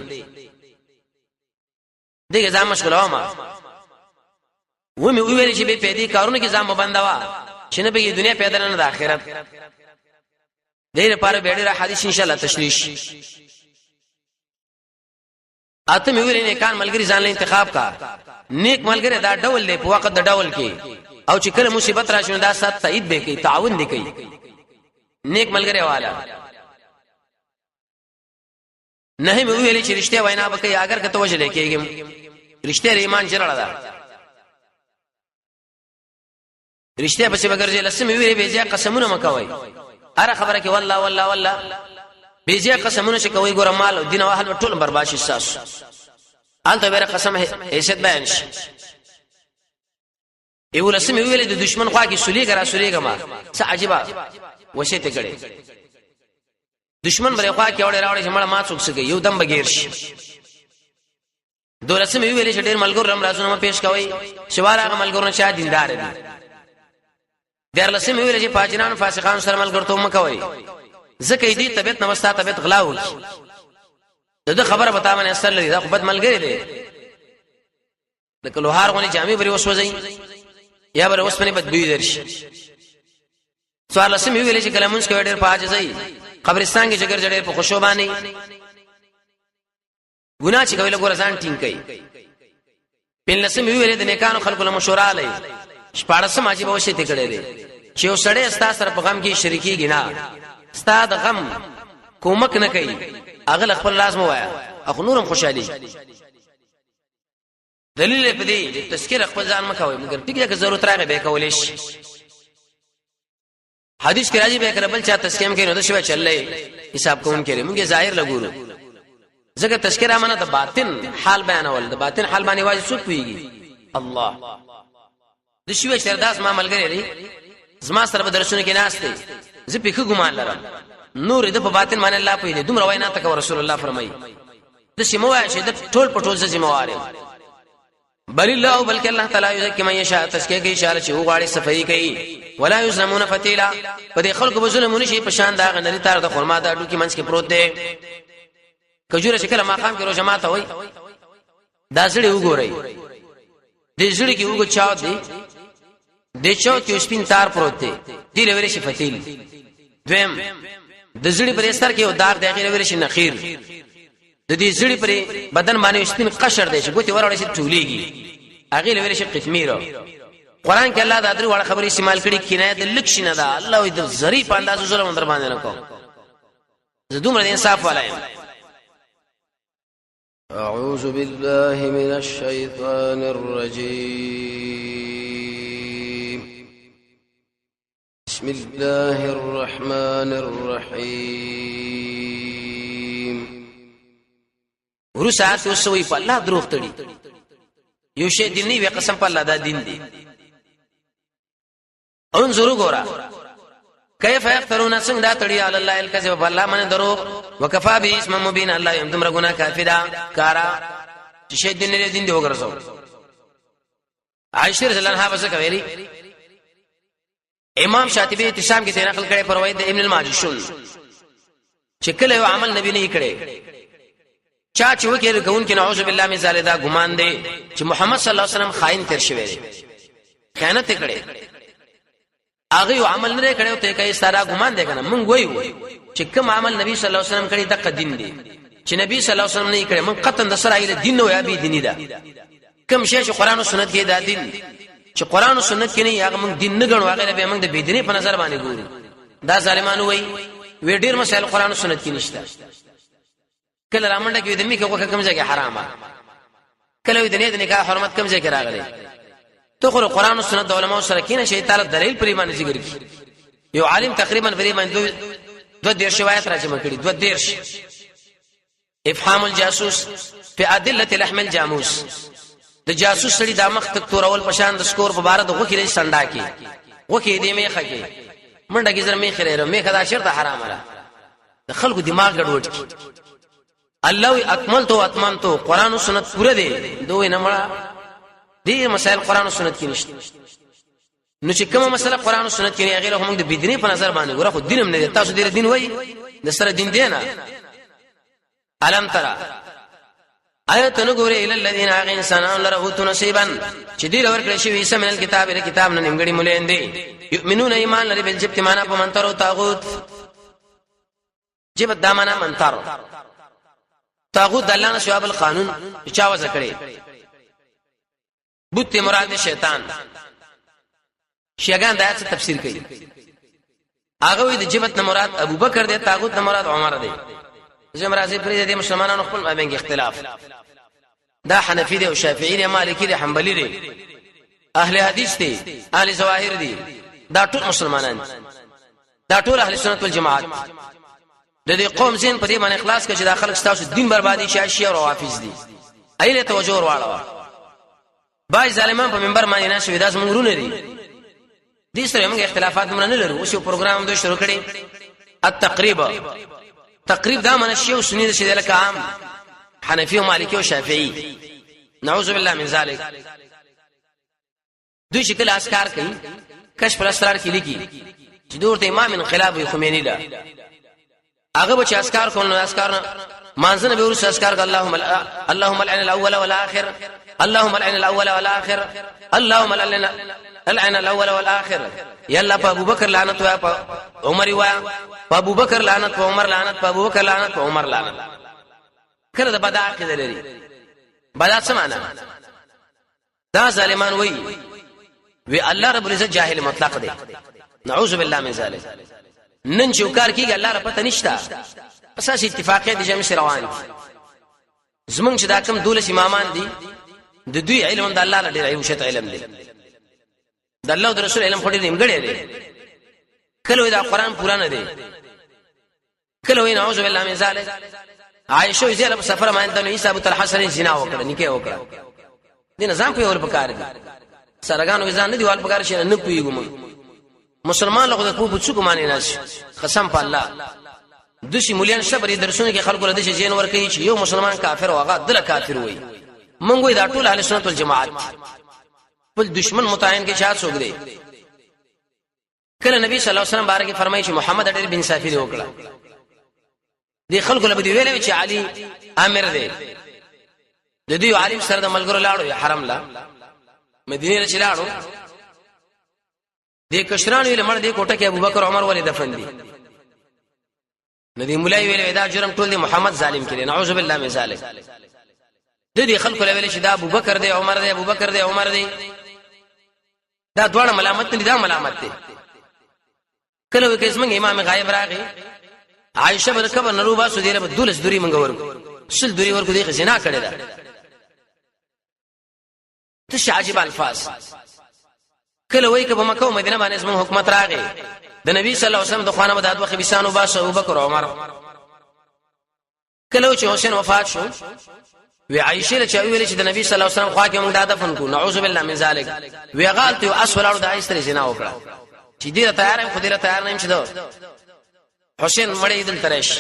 دغه ځان مشغوله ما و مې ویل چې به پیدا کارونه کې ځان مبندوا چې نه به دنیا پیدا نه د آخرت دې لپاره به ډېر حدیث ان شاء الله تشریح اته مې ویل نه کان ملګری ځان له انتخاب کا نیک ملګری دا ډول دی په وخت د ډول کې او چې کله مصیبت راشي دا سات تایید به کوي تعاون دی کوي نیک ملګری والا نه مې ویل چې رښتیا وینا وکړي اگر کته وجه لیکيږي رښتیا ایمان جوړه ده رښتیا په څه بغرځي لسمې ویلې به ځا قسمونه مکوي اره خبره کې والله والله والله به ځا قسمونه چې کوي ګور مال او دین او اهل ټول برباد شي ساس انته بیره قسم حیثیت بیان شي ایو لسمې ویلې د دشمن خوا کې سولېګه ما څه عجيبه وشته کړي دشمن بری خوا کې اورې راوړې چې مړ ما څوک سګي یو دم بغیر شي دولسمې ویلې چې ډېر ملګر رم رازونه پیش کوي شواره ملګرونه چا دیندار دي درلسمې ویلې چې فاجران فاسقان سره ملګرتوب مکوي زکه دې طبيعت نو وستا طبيعت غلاول دغه خبره پتا باندې اثر لري دا خو بد ملګری دی لکه لوهار غونې جامې بری وسوځي یا بر اوس باندې بد بوی درشي سوال لسمې ویلې چې کلمونس کوي ډېر پاجزي قبرستان کې جګر جړې په خوشو باندې ګناه چې کوي له ګور ځان ټینګ کوي په لسمې ویلې د نیکانو خلکو له مشوره لای شپارسم عجیب وشي ته کړي دي چې یو سړی استا سره په غم کې شریکيږي نه استا د غم کومک نه کوي اغل خپل لازم وایا اخو نورم خوشالي دلیل په دې تذکر خپل ځان مکوي مګر ټیک ده که ضرورت راغی به کولې شي حدیث کې راځي به کربل چا تسکیم کوي نو د شوی چلې حساب کوم کوي موږ ظاهر لګورو ځکه تذکر امانه د باطن حال بیانول د باطن حال باندې واجب څوک ویږي الله د شوی شرداس ما ملګری لري زما سره به درسونه کې ناشته زه په خو ګمان لرم نور د په باطن باندې الله په دې دومره وینا تک رسول الله فرمایي د سیموای شه د ټول پټول څه ذمہوار بل الله بلکې الله تعالی یزکی من یشاء تزکیه کې اشاره چې وغاړي صفائی کوي ولا یظلمون فتیلا په دې خلکو به ظلم نشي په شان دا غنری تار د خرما د اډو کې منځ کې پروت دی کجوره شکل مقام کې روزه ماته وای دا زړه وګورئ دې زړه کې وګ چاو دی د چاو کې سپین تار پروت دی دې لوري شي فتیل دویم د زړه پر سر کې او دار دی غیر لوري شي نخیر د دې زړه پر بدن باندې سپین قشر دی چې ګوتې وروړي شي ټولېږي هغه لوري شي قتمیر قرآن کې الله د ادري وړ خبرې استعمال کړي کنایه د لکش نه ده الله دې ظریف انداز ظلم در باندې نه کو زه دومره انصاف والایم اعوذ بالله من الشیطان الرجیم بسم الله الرحمن الرحیم ورسات وسوي په الله دروغ تړي یو شی دین نه وي قسم په الله دا دین دی انظروا ګورا کیف یفترون څنګه دا تړي علی الله الکذب بالله من دروغ وکفا به اسم مبین الله یم تمره ګنا کافی دا کارا چې شی دین نه دین دی وګرځو عائشہ رضی الله عنها وسه کوي امام شاطبی اتشام کې نقل کړي پر روایت ابن الماجشون چې کله یو عمل نبی نه کړي چا چې وکړي کوون کې نعوذ بالله من ذلک دا ګمان دی چې محمد صلی الله علیه وسلم خائن تر شوی دی خیانت کړي هغه یو عمل نه کړي ته کوي سارا ګمان دی کنه مونږ وایو چې کوم عمل نبی صلی الله علیه وسلم کړي د دین دی چې نبی صلی الله علیه وسلم نه کړي مونږ قطن د سره ایله دین نو یا به دیني ده کوم شی چې قران او سنت کې دا دین چې قران او سنت کې نه هغه مونږ دین نه غنو هغه به مونږ د بيدینی په نظر باندې ګورو دا ظالمانو وای وی ډیر مسائل قران او سنت کې نشته کله رامنډه کې د میکه کوم ځای کې حرامه کله د نه د نکاح حرمت کوم ځای کې راغلي تو قران او سنت علماء سره کې نه شي تعالی دلیل پرې باندې ذکر کی یو عالم تقریبا پرې باندې دو دیر روایت راځم کړي دو دیر افهام الجاسوس په ادله لحم الجاموس د جاسوس سړي د مخ تک تورول پشان د سکور په بار د غوخي سنډا کې غوخي دې میخه کې منډه کې زر میخه لري میخه دا شرط حرام را د خلکو دماغ ګډوډ کی الله اکملت و اتممت قران او سنت پوره دي دوی نه مړه دې مسائل قران او سنت کې نشته نو چې کومه مسله قران او سنت کې نه غیر هم د بيدینی په نظر باندې ګوره خو دینم نه تاسو دې دین وای د سره دین دی نه علم ترى آیت نګورې ال الذين انسانان لرهوت نصيبا چې دې لور کړی شي وسه من الكتاب له کتاب نه نیمګړي مولین دي یؤمنون ایمان لري بل جبت معنا په منتر او طاغوت جبت دا معنا منتر طاغوت دلانه شواب القانون چا وځ کړي بوت مراد شیطان شیګان د آیت تفسیر کوي هغه وی د جبت نه مراد ابو بکر دی طاغوت نه مراد عمر دی زم راځي پرې دي مسلمانانو خپل مابین اختلاف دا حنفی دی او شافعی دی مالکی دی حنبلی دی اهل حدیث دی اهل ظواهر دی دا ټول مسلمانان دا ټول اهل سنت والجماعت د دې قوم زین په دې باندې اخلاص کړي چې دا خلک ستاسو دین بربادي شي شي او روافض دي ایله توجه ورواړه بای ظالمان په منبر باندې نه شوي دا زمونږونه دي دې سره موږ اختلافات مونږ نه لرو اوس یو پروګرام دوی شروع کړي تقریب دا من شیو سنی د شه لکه عام حنفی او مالکی او شافعی نعوذ بالله من ذلک دوی شکل اسکار کوي کشف الاسرار کې لیکي چې دورته امام انقلاب خمینی لا هغه به چې اسکار کول نو اسکار مانځنه به ورس اسکار اللهم العن الاول والاخر اللهم العن الاول والاخر اللهم العن الاول والاخر يلا ابو بکر لعنت و عمر و ابو بکر لعنت و عمر لعنت و ابو بکر لعنت و عمر لعنت کله د بد عقیده لري بد څه معنا دا ظالمان وی الله رب العزت جاهل مطلق دی نعوذ بالله من ذلك نن چوکار کیږي الله رب پته نشتا اساس اتفاقیت دي جمع روان زمونږ چې دا کوم دولس امامان دي د دوی علم د الله نه ډیر ایوشت علم دی د الله او رسول علم خوري نیمګړی دی کله دا قران پورا نه دی کله نعوذ بالله من ذلك عائشه زیاله په سفر باندې د عیسی ابو طلحه سره زنا وکړه نکاح وکړه دي نظام په اور پکار دي سرګانو ځان نه دیوال پکار شي نه پویګم مسلمان له خو په څوک معنی ناش قسم په الله د شي مليان صبر درسونه کې خلکو له دې جین ور کوي چې یو مسلمان کافر او هغه دل کافر وي مونږ دا ټول اهل سنت والجماعت بل دشمن متعین کې شاد سوګ دی کله نبی صلی الله علیه وسلم بارک فرمایي چې محمد ډېر بن صافی وکړه دي خلکو له دې ویلې چې علي امیر دی د دې عالم سره د ملګرو لاړو حرم لا مدینه له لاړو دې کشران ویل مړ دې کوټه کې ابوبکر عمر ولې دفن دي ندی مولای ویل دا جرم ټول دی محمد ظالم کړي نعوذ بالله من ذلک د دې خلکو له ویل چې دا ابوبکر دی عمر دی ابوبکر دی عمر دی دا دوه ملامت نه دا ملامت دی کله وکیس موږ امام غایب راغی عائشه بن کبر نروبا سودیره په دولس دوری منګ ورکو شل دوری ورکو دې زنا کړی دا ته عجیب الفاظ کله وای کبه مکه او مدینه باندې اسمه حکومت راغی د نبی صلی الله علیه وسلم د خوانه مدد وخت بيسانو باش ابوبکر عمر کله چې حسین وفات شو وی عائشه له چا ویل چې د نبی صلی الله علیه وسلم خوا کې موږ دا دفن کو نعوذ بالله من ذلک وی غلط او اسولانو د عائشه زنا وکړه چې دې تیار یم خو دې تیار نه يم چې دا حسین مړې دل ترش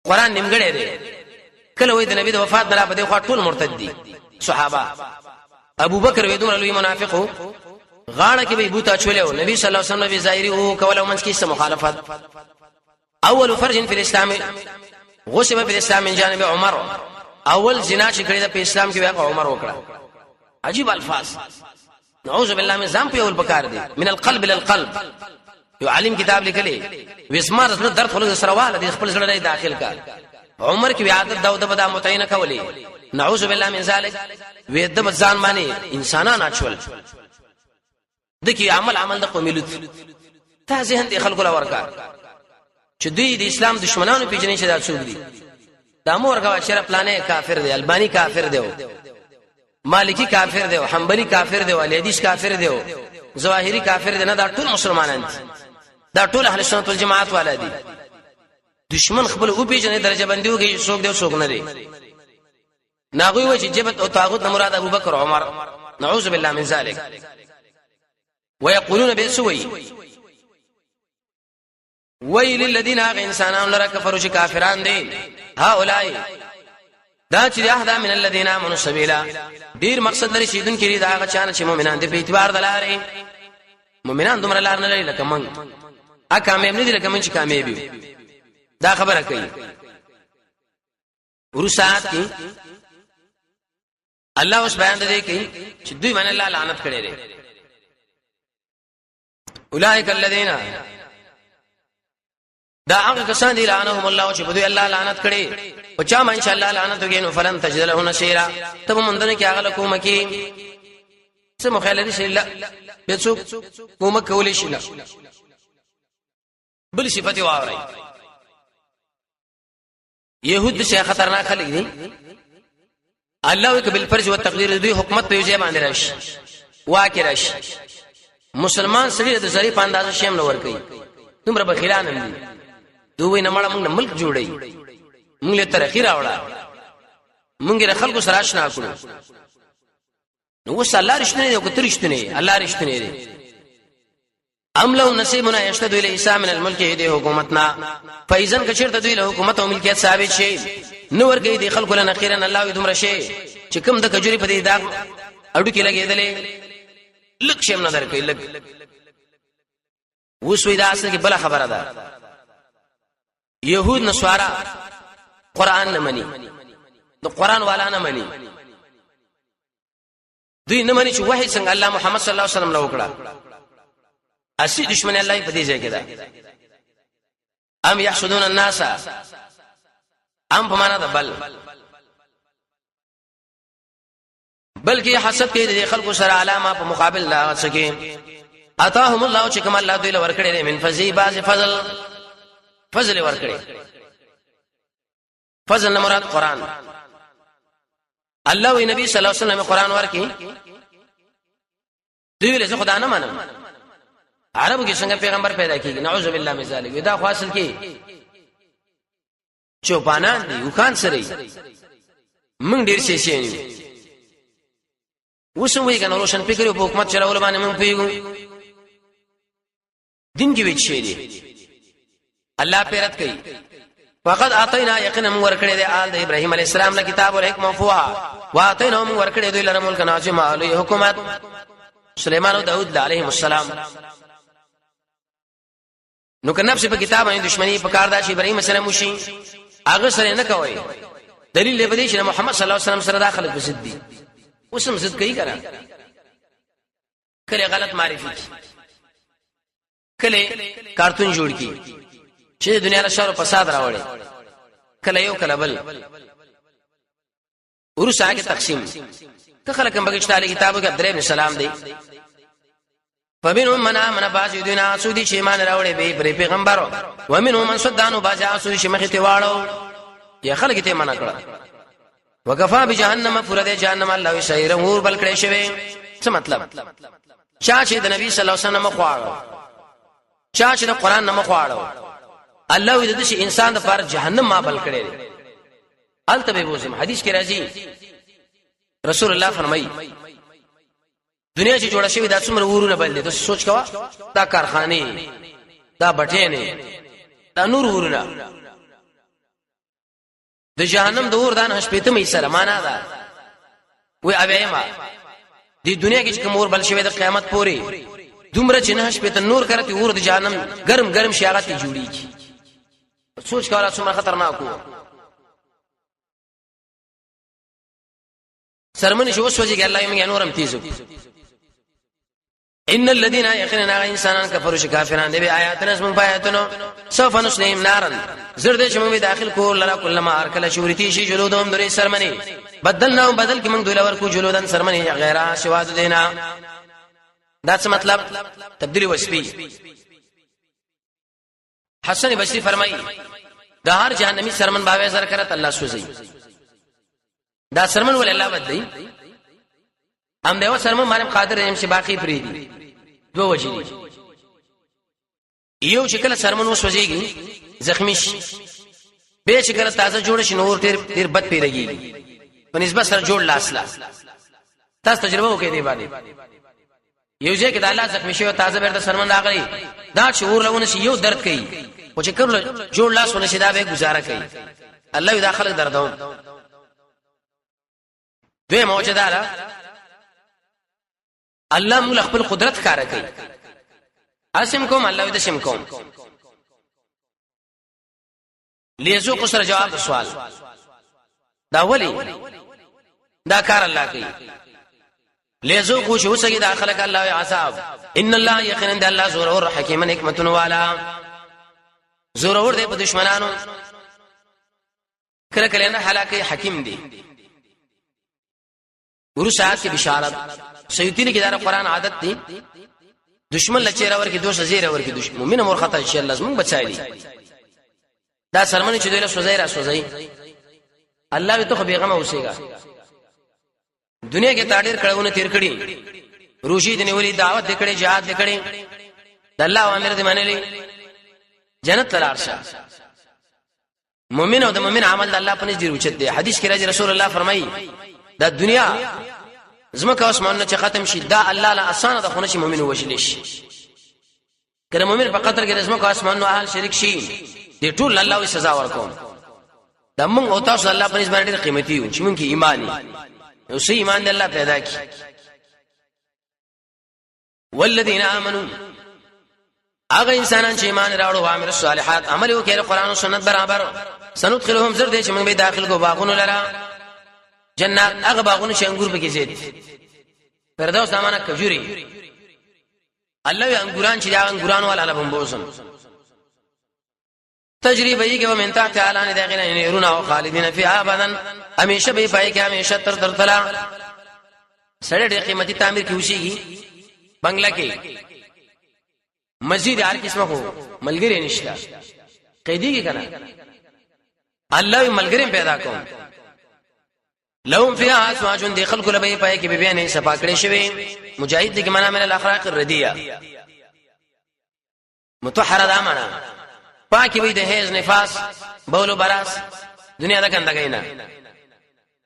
قران نیمګړې دی کله وای د نبی د وفات نه په دې خوا ټول مرتد دي صحابه ابو بکر وی دومره لوی منافقو غاړه کې به بوتا چولیو نبی صلی الله علیه وسلم به ظاهری او کوله منځ کې سم مخالفت اول فرج فی الاسلام غصب فی الاسلام من جانب عمر اول زنا چې کړی د اسلام کې واقع عمر وکړه عجیب الفاظ نعوذ بالله من ذنب اول بکار دي من القلب للقلب یو عالم کتاب لیکلی وسمار سره درد خلک سره واله د خپل سره داخل کا عمر کې عادت داود بدا متعین کولی نعوذ بالله من ذلك وې د ځان باندې انسانان اچول دکی عمل د قومیلت ته ذهن دي خلکو لا ورکا چې دوی د اسلام دشمنانو پیژنې چې دا څوک دي دا مور کا شرف پلانې کافر دی البانی کافر دی مالکی کافر دی حنبلی کافر دی علی حدیث کافر دی ظواهری کافر دی نه دا ټول مسلمانان دي دا ټول اهل سنت والجماعت والا دي دشمن خپل او پیژنې درجه بندي وږي څوک دی څوک نه دی ناغوی وجه جبت او طاغوت مراد ابو بکر عمر نعوذ بالله من ذلك ويقولون بسوي ويل للذين انسانون لرا كفروا كافرون دي هؤلاء دا چې احدا من الذين امنوا سبيلا ډیر مقصد لري شیدون کړي دا هغه چانه چې مؤمنان دي په اعتبار دلاري مؤمنان دومره لار نه لري لکه مونږ ا کامیاب نه دي لکه مونږ چې کامیاب یو دا خبره کوي ورسات کی الله اوس بیان دی کوي چې دوی باندې الله لعنت کړي دي اولئک الذین دا هغه کسان دي لعنهم الله چې دوی الله لعنت کړي او چا ما ان شاء الله لعنت وګینو فلن تجد له نصيرا تب مندنه کې هغه کومه کې څه مخالفت شي لا بيڅوک کومه کولې شي لا بل صفته واوري يهود څخه خطرناک خلک دي الله وکبل فرج او تقدیر دوی حکومت په یوځای باندې راشي واکه راشي مسلمان سړي د ظریف انداز شیم نور کوي تمره بخیلان دي دوی نه مړه موږ ملک جوړي موږ له ترخی راوړه موږ له خلکو سره آشنا کړو نو وس الله رښتینی دی او کتر رښتینی الله رښتینی دی ام لو نصیبنا یشتد الی عیسی من الملک دی حکومتنا فایزن کچرته دوی له حکومت او ملکیت ثابت شي نو ورګي دی خلکو له نخیرن الله وي دومره شي چې کوم د کجوري په دې داغ اډو کې لګیدلې لک شم نظر کوي لک وسوي دا اصل کې بل خبره ده يهود نسوارا قران نه مني د قران والا نه مني دوی نه مني چې وحي څنګه الله محمد صلی الله علیه وسلم له وکړه اسی دشمن الله په دې ځای کې ده ام يحسدون الناس ام په معنا ده بلکې حسد کوي د خلکو سره علامه په مقابل لا سکه اتاهم الله چې کوم الله دوی له ورکړي من فضل باز فضل ورکړي فضل مراد قران الله او نبی صلی الله علیه وسلم قران ورکي دوی له خدا نه منم عربو کې څنګه پیغمبر پیدا کیږي نعوذ بالله من ذلک دا خاصل کې چوپانان دي وکان سره موږ ډیر شي شي وسوي کنه روشن فکر او حکومت چلول باندې موږ پیګو دین کې وچې دي الله پیرت کوي فقط اعطینا یقینا من ورکړې د آل د ابراهیم علی السلام له کتاب او حکمت فوها واعطینا من ورکړې دوی لره ملک ناظم علی حکومت سليمان او داوود علیهم السلام نو که نفس په کتاب باندې دښمنی په کار دا چې ابراهیم السلام وشي هغه سره نه کوي دلیل دی چې محمد صلی الله علیه وسلم سره داخله بسد دي وسم زد کوي کرا کله غلط معرفي کله کارتون جوړ کی چې دنیا له شر او فساد راوړي کله یو کله بل ورسره کې تقسیم که خلک هم بغښت علی کتابو کې عبد الله بن سلام دی فمنهم من امن باز یدنا سودی چې ایمان راوړي به پیغمبرو ومنهم من صدانو باز سودی چې مخ ته واړو یا خلک ته منع کړه وکفا بجهنم فرد جهنم الله وسيره ور بل کړي شوی څه مطلب چا چې د نبی صلی الله علیه وسلم خواړو چا چې د قران نه خواړو الله دې چې انسان د پر جهنم ما بل کړي التبه بوزم حدیث کې راځي رسول الله فرمایي دنیا چې جوړه شوی دا څومره ورونه بل دي ته سوچ کوا دا کارخانه دا بټینه دا نور ورونه د جهنم د اور دان هشپېته مې سره معنا ده وې اویما د دنیا کې چې کوم اور بل شوی د قیامت پورې دومره چې نه هشپېته نور کرتی اور د جهنم ګرم ګرم شیاغت جوړیږي سوچ کوا څومره خطرناک وو سرمنه شو وسوځي کې الله یې نورم تیزو ان الذين يقيننا انسانان كفروا شكافرون دي آیاتنا اسم فایاتنا سوف نسلم نارا زرد چې موږ داخل کول لرا کلمہ ارکل شورتی شي جلودهم درې سرمنه بدلناهم بدل کې موږ دوی لور کو جلودن سرمنه غیره شواد دینا دا څه مطلب تبدیل وصفی حسن بصری فرمایي دا هر جهنمی سرمن باوي زر کرت الله سوزي دا سرمن ول الله بدای ام دیو سرمن باندې قادر رحم شي باقی فریدي دو وجې یو چې کله سرمن وسوځيږي زخمی شي به چې کله تازه جوړ شي نور ډیر بد پیږي په نسبت سره جوړ لاسلا تاسو تجربه وکړئ دی باندې یو ځکه د الله زخمی شي او تازه بیرته سرمن راغلي دا شعور لونه شي یو درد کوي او چې کله جوړ لاس ونه شي دا به گزاره کوي الله یې داخله دردوم دوی موجوده ده الله موږ خپل قدرت کار کوي اسم کوم الله دې سم کوم لیزو کو سره جواب سوال دا ولی دا کار الله کوي لیزو خو شو سګي دا خلق الله عذاب ان الله یقینا الله زور او حکیم حکمتون والا زور اور دې په دشمنانو کله کله نه هلاکه حکیم دی ورسات کی بشارت سیوطی نے کدار قرآن عادت دی دشمن لچیرا ور کی دوست زیرا ور کی دشمن مومن مور خطا انشاء الله زمون بچایلی دا سلمان چې دوی له سوزای الله ته خو بیغمه اوسېګا دنیا کې تاډیر کړهونه تیر کړي روشي دې نیولې دعوت دې کړي jihad دې کړي د الله اوامر دې منلې جنت لارشه مؤمن او د مؤمن عمل د الله په نس ډیر اوچت دی حدیث کې راځي رسول الله فرمایي دا دنیا زمکه اسمانونه چې ختم شي دا الله له اسانه د خونه شي مؤمن وجلی شي کله مؤمن په قطر کې زمکه اسمانونه اهل شریک شي دې ټول الله وي سزا ورکوم د موږ او تاسو الله په نس باندې ډیر قیمتي یو چې موږ کې ایمانی او سي ایمان دې الله پیدا کړي والذین آمنوا هغه انسانان چې ایمان راوړو او عمل صالحات عمل وکړي قرآن او سنت برابر سندخلهم زر دې چې موږ به داخل کو باغونو لرا جنات هغه باغونه چې انګور پکې زیات فردوس زمانہ کجوري الله یې انګوران چې دا انګوران والا لبنبوسم تجربه یې کې ومن تحت اعلان داخله يرون او خالدین فی ابدا همیشه به پای کې همیشه تر تلا سړی ډېر قیمتي تعمیر کې وشيږي بنگلا کې مسجد هر قسمه کو ملګری نشته قیدی کې کنه الله یې ملګری پیدا کوم لهم فيها ازواج دخل كل بي پای کې به نه صفا کړی شوی مجاهد دې کې معنا من الاخلاق الردیه مطهره ده معنا پاکي وي د هیز نفاس بول براس دنیا د ګندګۍ نه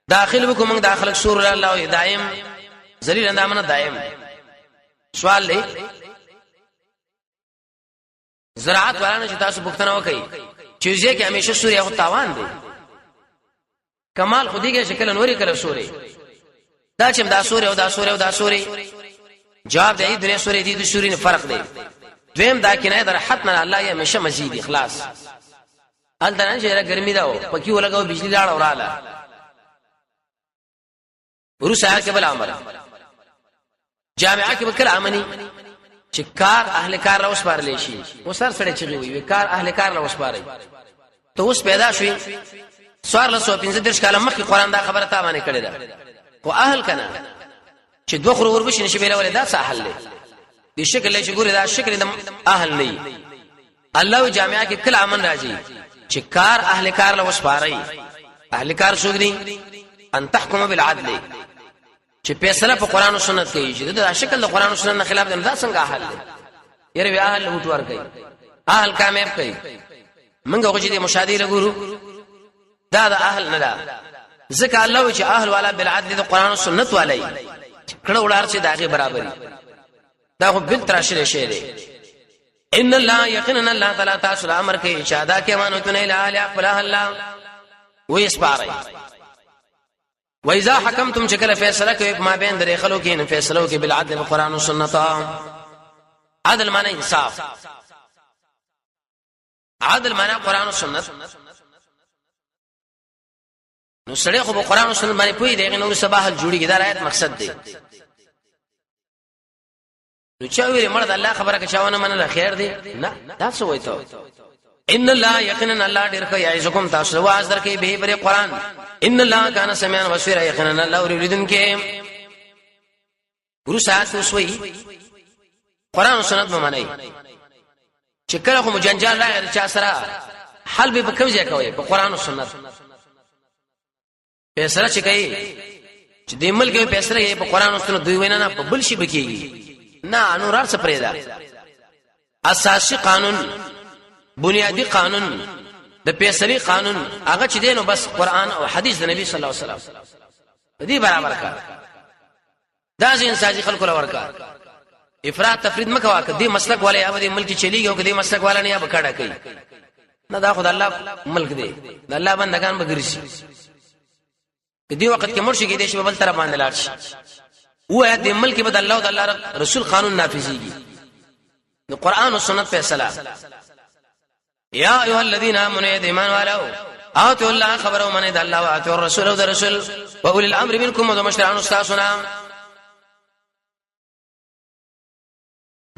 داخل وکم داخل سور الله دائم ذلیل اندامنه دائم سوال دی زراعت ورانه چې تاسو پوښتنه وکړي چې یې کې همیشه سوري او تاوان دی کمال خودی کې شکل نوري کړو سوري دا چې دا سوري او دا سوري او دا سوري جواب دی دنیا سوري دي د سوري نه فرق دی دویم دا کنایه در حد نه الله یې همیشه مزید اخلاص ال دنه چې ګرمي دا و پکې ولګاو بجلی لاړ اوراله ورسره کې بل امر جامعه کې وکړه امني چې کار اهل کار له وسپارل شي وسر سره چغي وي کار اهل کار له وسپاري ته اوس پیدا شوي سوار له 115 کاله مخکې قران دا خبره تا باندې کړې ده او اهل کنه چې دوه خور وربش نشي ویل ولې دا ساحل له دې شکل چې ګوري دا شکل د اهل نه الله جامعه کې کله امن راځي چې کار اهل کار له وسپاري اهل کار شو دي ان تحكم بالعدل چې فیصله په قران او سنت کې چې دا شکل د قران او سنت نه خلاف دی دا څنګه اهل دی یره وی اهل وټ ور کوي اهل کامیاب کوي منګه غوږی دي مشاهده لګورو دا د اهل نه ده ځکه الله چې اهل والا بالعدل د قران او سنت والي کړه وړار چې داغه برابرۍ دا خو بل تراشل شي دی ان الله یقینا الله تعالی تاسو امر کوي چې ادا کې مانوتنه اله اقبل الله ويسباري واذا حكمتم شکل فیصله کوي ما بین درې خلکو کې نه فیصلو کې بالعدل قران او سنت عدل معنی انصاف عدل معنی قران او سنت نو سړی خو په قران او سنت باندې پوي دی نو صباح جوړیږي دا آیت مقصد دی نو چا ویل مرد الله خبره کې چاونه منل خیر دی نه دا څه وایي ته ان الله یقینا الله ډیر کوي یعزکم تاسو واز درکې به پر قران ان الله کان سميعا بصيرا یقینا الله اوریدن کې ګورو سات وسوي قران او سنت معنی چې کله خو مجنجال راغی چا سره حل به کوم ځای کوي په قران او سنت فیصله چې کوي چې د ملک په فیصله یې په قران او سنت دوی وینا نه په بل شي بکیږي نه انورار څه پرېدا اساسي قانون بنیادی قانون د فیصله قانون هغه چې دینو بس قران او حدیث د نبی صلی الله علیه وسلم دې برابر کړ دا ځین ساجي خلکو لور کړ افراط تفرید مکوا کدي مسلک والے یا دې ملک چلیږي او کدي مسلک والا نه یا بکړه کوي نه دا خدای الله ملک دی د الله بندگان بغرسي کدي وخت کې مرشي کې دې شی بل طرف باندې لاړ شي و دې ملک بد الله او د الله رسول قانون نافذيږي د قران او سنت فیصله یا ایها الذین آمنوا ایمان والو اته الله خبرو منه د الله او اته الرسول او د رسول او اولي الامر منکم او مشرعون استاسنا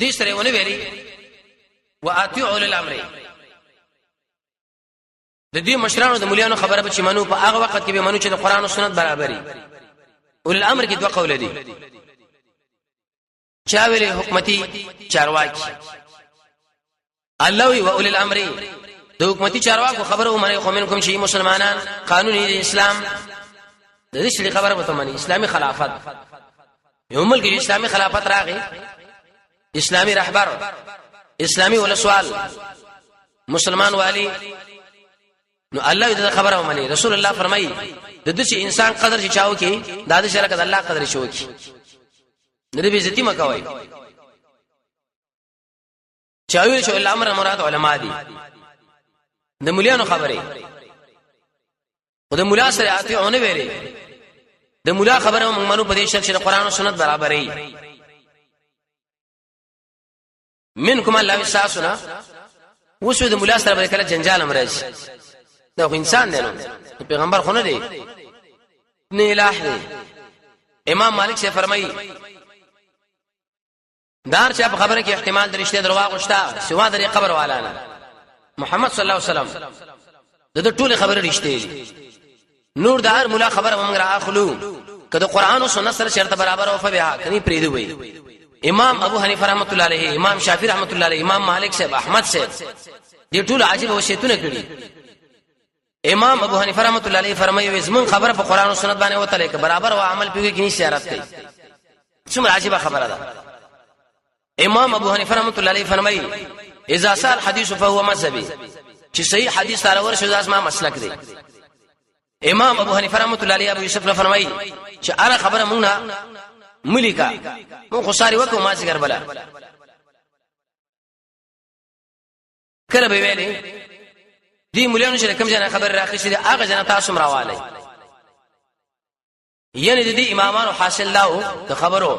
دې سره ونه ویلي واطيعوا اولي الامر د دې مشرانو د مليانو خبره به چې منو په هغه وخت کې به منو چې د قران او سنت برابرۍ اولي الامر کې دوه قول دي چا ویلي حکومتي چارواکي الله وی واولي الامر د حکومتي چارواکو خبره منه خو منکم شي مسلمانان قانوني د اسلام د دې شری خبره وته مني اسلامي خلافت یو ملک اسلامي خلافت راغی اسلامي رهبر اسلامي ولسوال مسلمان والی نو الله دې خبره ومني رسول الله فرمایي د دې انسان قدر چې چاو کې د دې شرکت الله قدر شو کې نبی به عزت مکوي چاوي چې الامر مراد علما دي د مليانو خبره خو د مولا سره اطيعونه ویلي د مولا خبره موږ منو په دې شرط چې قرآن او سنت برابرۍ منکم الله وساسنا وسو د مولا سره به کله جنجال امرج دا خو انسان دی نو پیغمبر خو نه دی نه الہ دی امام مالک سے فرمایي دار چې په خبره کې احتمال درشته درواغ وشتا سوا د قبر والا نه محمد صلی الله علیه وسلم د ټول خبره رښتې دي نور دار مولا خبره موږ را اخلو کله قرآن او سنت سره شرط برابر او فبها کني پریدو وي امام ابو حنیفه رحمۃ اللہ علیہ امام شافعی رحمۃ اللہ علیہ امام مالک صاحب احمد صاحب دې ټول عجیب وصیتونه کړي امام ابو حنیفه رحمۃ اللہ علیہ فرمایي زمون خبره په قرآن او سنت باندې وته لیک برابر او عمل پیږي کې نشارت کوي څومره عجیب خبره ده امام ابو حنیفه رحمۃ اللہ علیہ فرمایي اذا صار حدیث فهو مذهبي چې صحیح حدیث سره ورشي ځاس ما مسلک دی امام ابو حنیفه رحمۃ اللہ علیہ ابو یوسف فرمایي چې اره خبره مونږ نه ملika مو خساري وکړو ما څنګه بلا کله به ویلې دې مليانو چې کوم ځای خبر راخې شي هغه جنا تاسو مراواله یعنی د دې امامانو حاصل لاو د خبرو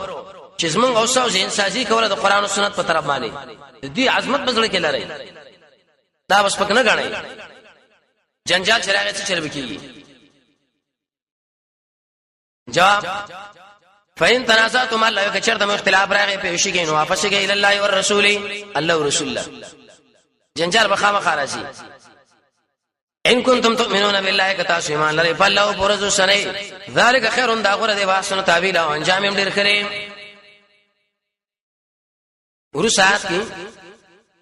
چې زمونږ اوسو ځین سازي کوله د قران او سنت په طرف باندې دې عظمت بدل کې لري دا بس پک نه غړای جنجال چراغ څه چل بکی جواب فین تنازعتم الله که چرته اختلاف راغی په شي کې نو واپس کې ال الله او رسول الله او رسول الله جنجال بخامه خارجي ان کنتم تؤمنون بالله کتا ایمان لري فالله پرز سنه ذالک خیر دا غره دی واسنه تعویل او انجام ډیر خري ورسات کې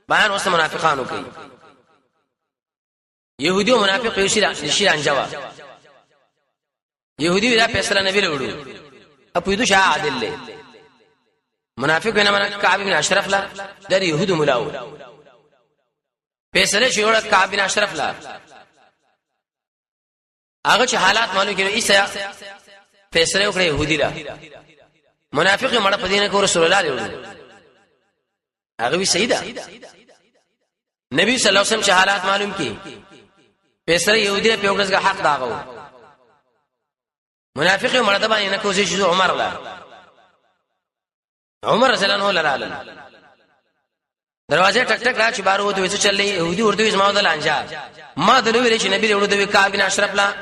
بیان اوس منافقانو کوي يهودي او منافق یو شي انجوا يهودي دا فیصله نبی له وړو اپو دو شاه عادل له منافق بنا من کعب بن اشرف لا در يهود ملاو فیصله شوړه کعب بن اشرف لا هغه چې حالات معلوم کړي عیسی فیصله وکړه يهودي لا منافق مړه پدینه کو رسول الله له هغه وی سیدا نبی صلی الله علیه وسلم چې حالات معلوم کړي فیصله يهودي په وګړه حق داغو منافق مرتبه نه کوشش شو عمر رضی الله عنه لاله دروازه ټک ټک را چې بار وته څه چلې يهودي ورته زما د لانجا ما د ویلې چې نبی ورته وی کعب بن اشرف لا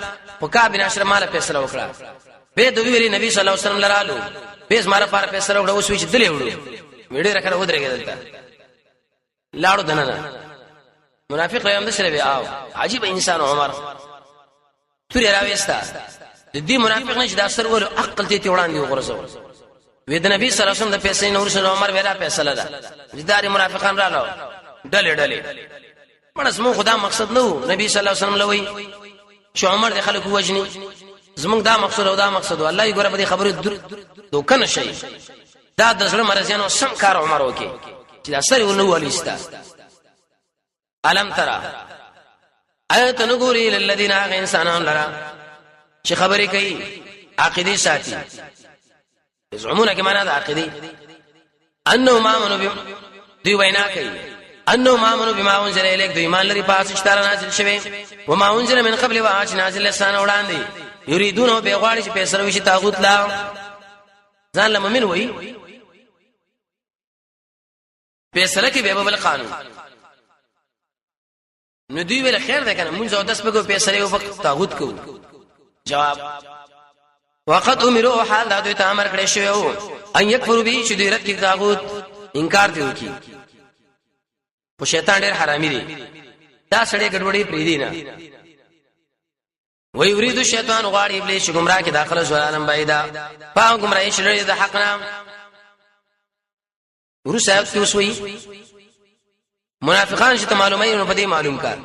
او کعب بن اشرف مال فیصله وکړه به دوی ویلې نبی صلی الله علیه وسلم لرالو به زما لپاره فیصله وکړه اوس وی چې دلې وړو ویډه راکړه ودرېږي دلته لاړو دننه منافق رایم د سره به او عجیب انسان عمر توري راويستا د دې منافق نه چې د اثر ور عقل ته وړاندې وغورځو وې د نبی صلی الله علیه وسلم د پیسې نور سره عمر ویلا فیصله ده دار منافقان رالو ډلې پړس مو خدا مقصد نه نبی صلی الله علیه وسلم لوي چې عمر د خلکو وجني زمونږ دا مقصد او دا مقصد الله یې ګوره په دې خبره دوکن شي دا د زړه مرزيانو سم کار عمر وکي چې د اثر ونه ولېستا علم ترى ايت نغوري للذين انسانون لرا چې خبرې کوي عقيدي ساتي زعمونه کمانه د عقيدي انه ما منو دی وینا کوي انه ما منو بما انزل اليك دی ایمان لري پاس چې تار نازل شوی و ما انزل من قبل واچ نازل لسان وړاندې یریدون به غواړي چې پیسې وشي طاغوت لا ځان لمن وای پیسې کې به بل قانون نو دوی ویل خیر ده کنه مونږ او 10 بګو پیسې یو وخت تاغوت کو. جواب وقت امروا حال دا دوی ته امر کړی شوی او ان یکفروا به شدیرت کی تاغوت انکار دیو کی. په شیطان ډېر حرامي دی دا سړی ګډوډي پری دی نه. وی یرید الشیطان غواړي ابلیس گمراه کی داخله زوالم بعیدا په گمراهی شړې د حق نه. ورسایت کې وسوي منافقان چې ته معلومه یې نو په دې معلوم کار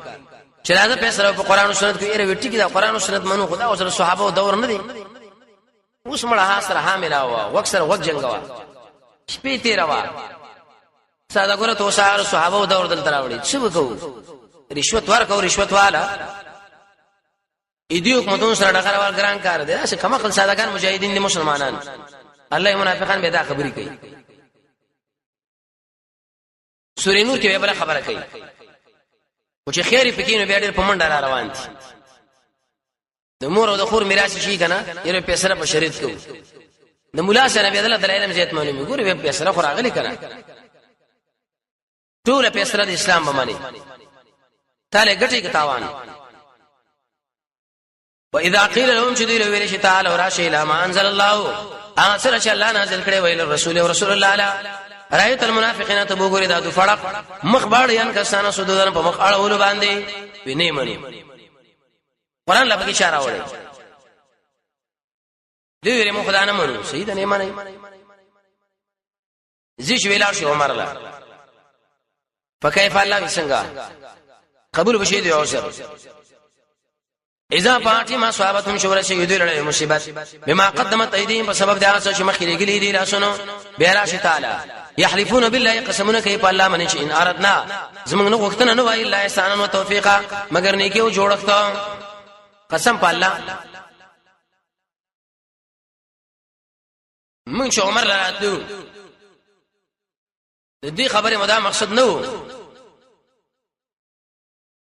چې راځه په سره په قران او سنت کې ایره وټی کې دا قران او سنت منو خدا او سره صحابه او دور نه دي. اوس مړه حاصل حامل او وکسر وک جنگوا شپې تیروا ساده ګره تو سره صحابه او دور دل تراوړي څه وکاو رشوت ورکاو رشوت والا ایدیو کومتون سره ډغروال ګران کار دی چې کما خل سادهګان مجاهدین دي مسلمانان. الله منافقان به دا خبرې کوي. سورې نور کې به بل خبره کوي او چې خیر پکې نو بیا ډېر په منډه را روان دي. د مور او د خور میراث شي کنه یره پیسې په شریعت کې د مولا سره به د علم زیات معلومي ګوري به پیسې خو راغلي کنه ټول پیسې د اسلام باندې تاله ګټي کې تاوان. واذا قيل لهم شديد ویل شي تعالی وراشي الى ما انزل الله اثر چې الله نازل کړي ویل رسول او رسول الله علی رايت المنافقين تبوغوري دادو فرق مخبار ين کسانه سودن په مخ اړول باندې ویني منی. قران لپاره اشاره وړي دوی لري مخ دانه منو سید نه منی زیش ویلا شو عمر لا فكيف الله څنګه قبول بشي دی اوسر اذا پاٹی ما صحابتهم شور شي دوی له مصیبت بما قدمت ايديهم په سبب دا چې مخې لګلې دي لاسونو بیراش تعالی يحلفون بالله قسمونه کوي په الله باندې چې ان اردنا زمونږ نو وختنه نو وای الله احسان او توفیق مگر نیکی او جوړښت قسم په الله. من شو عمر لراتلو د دې خبره مدا مقصد نه و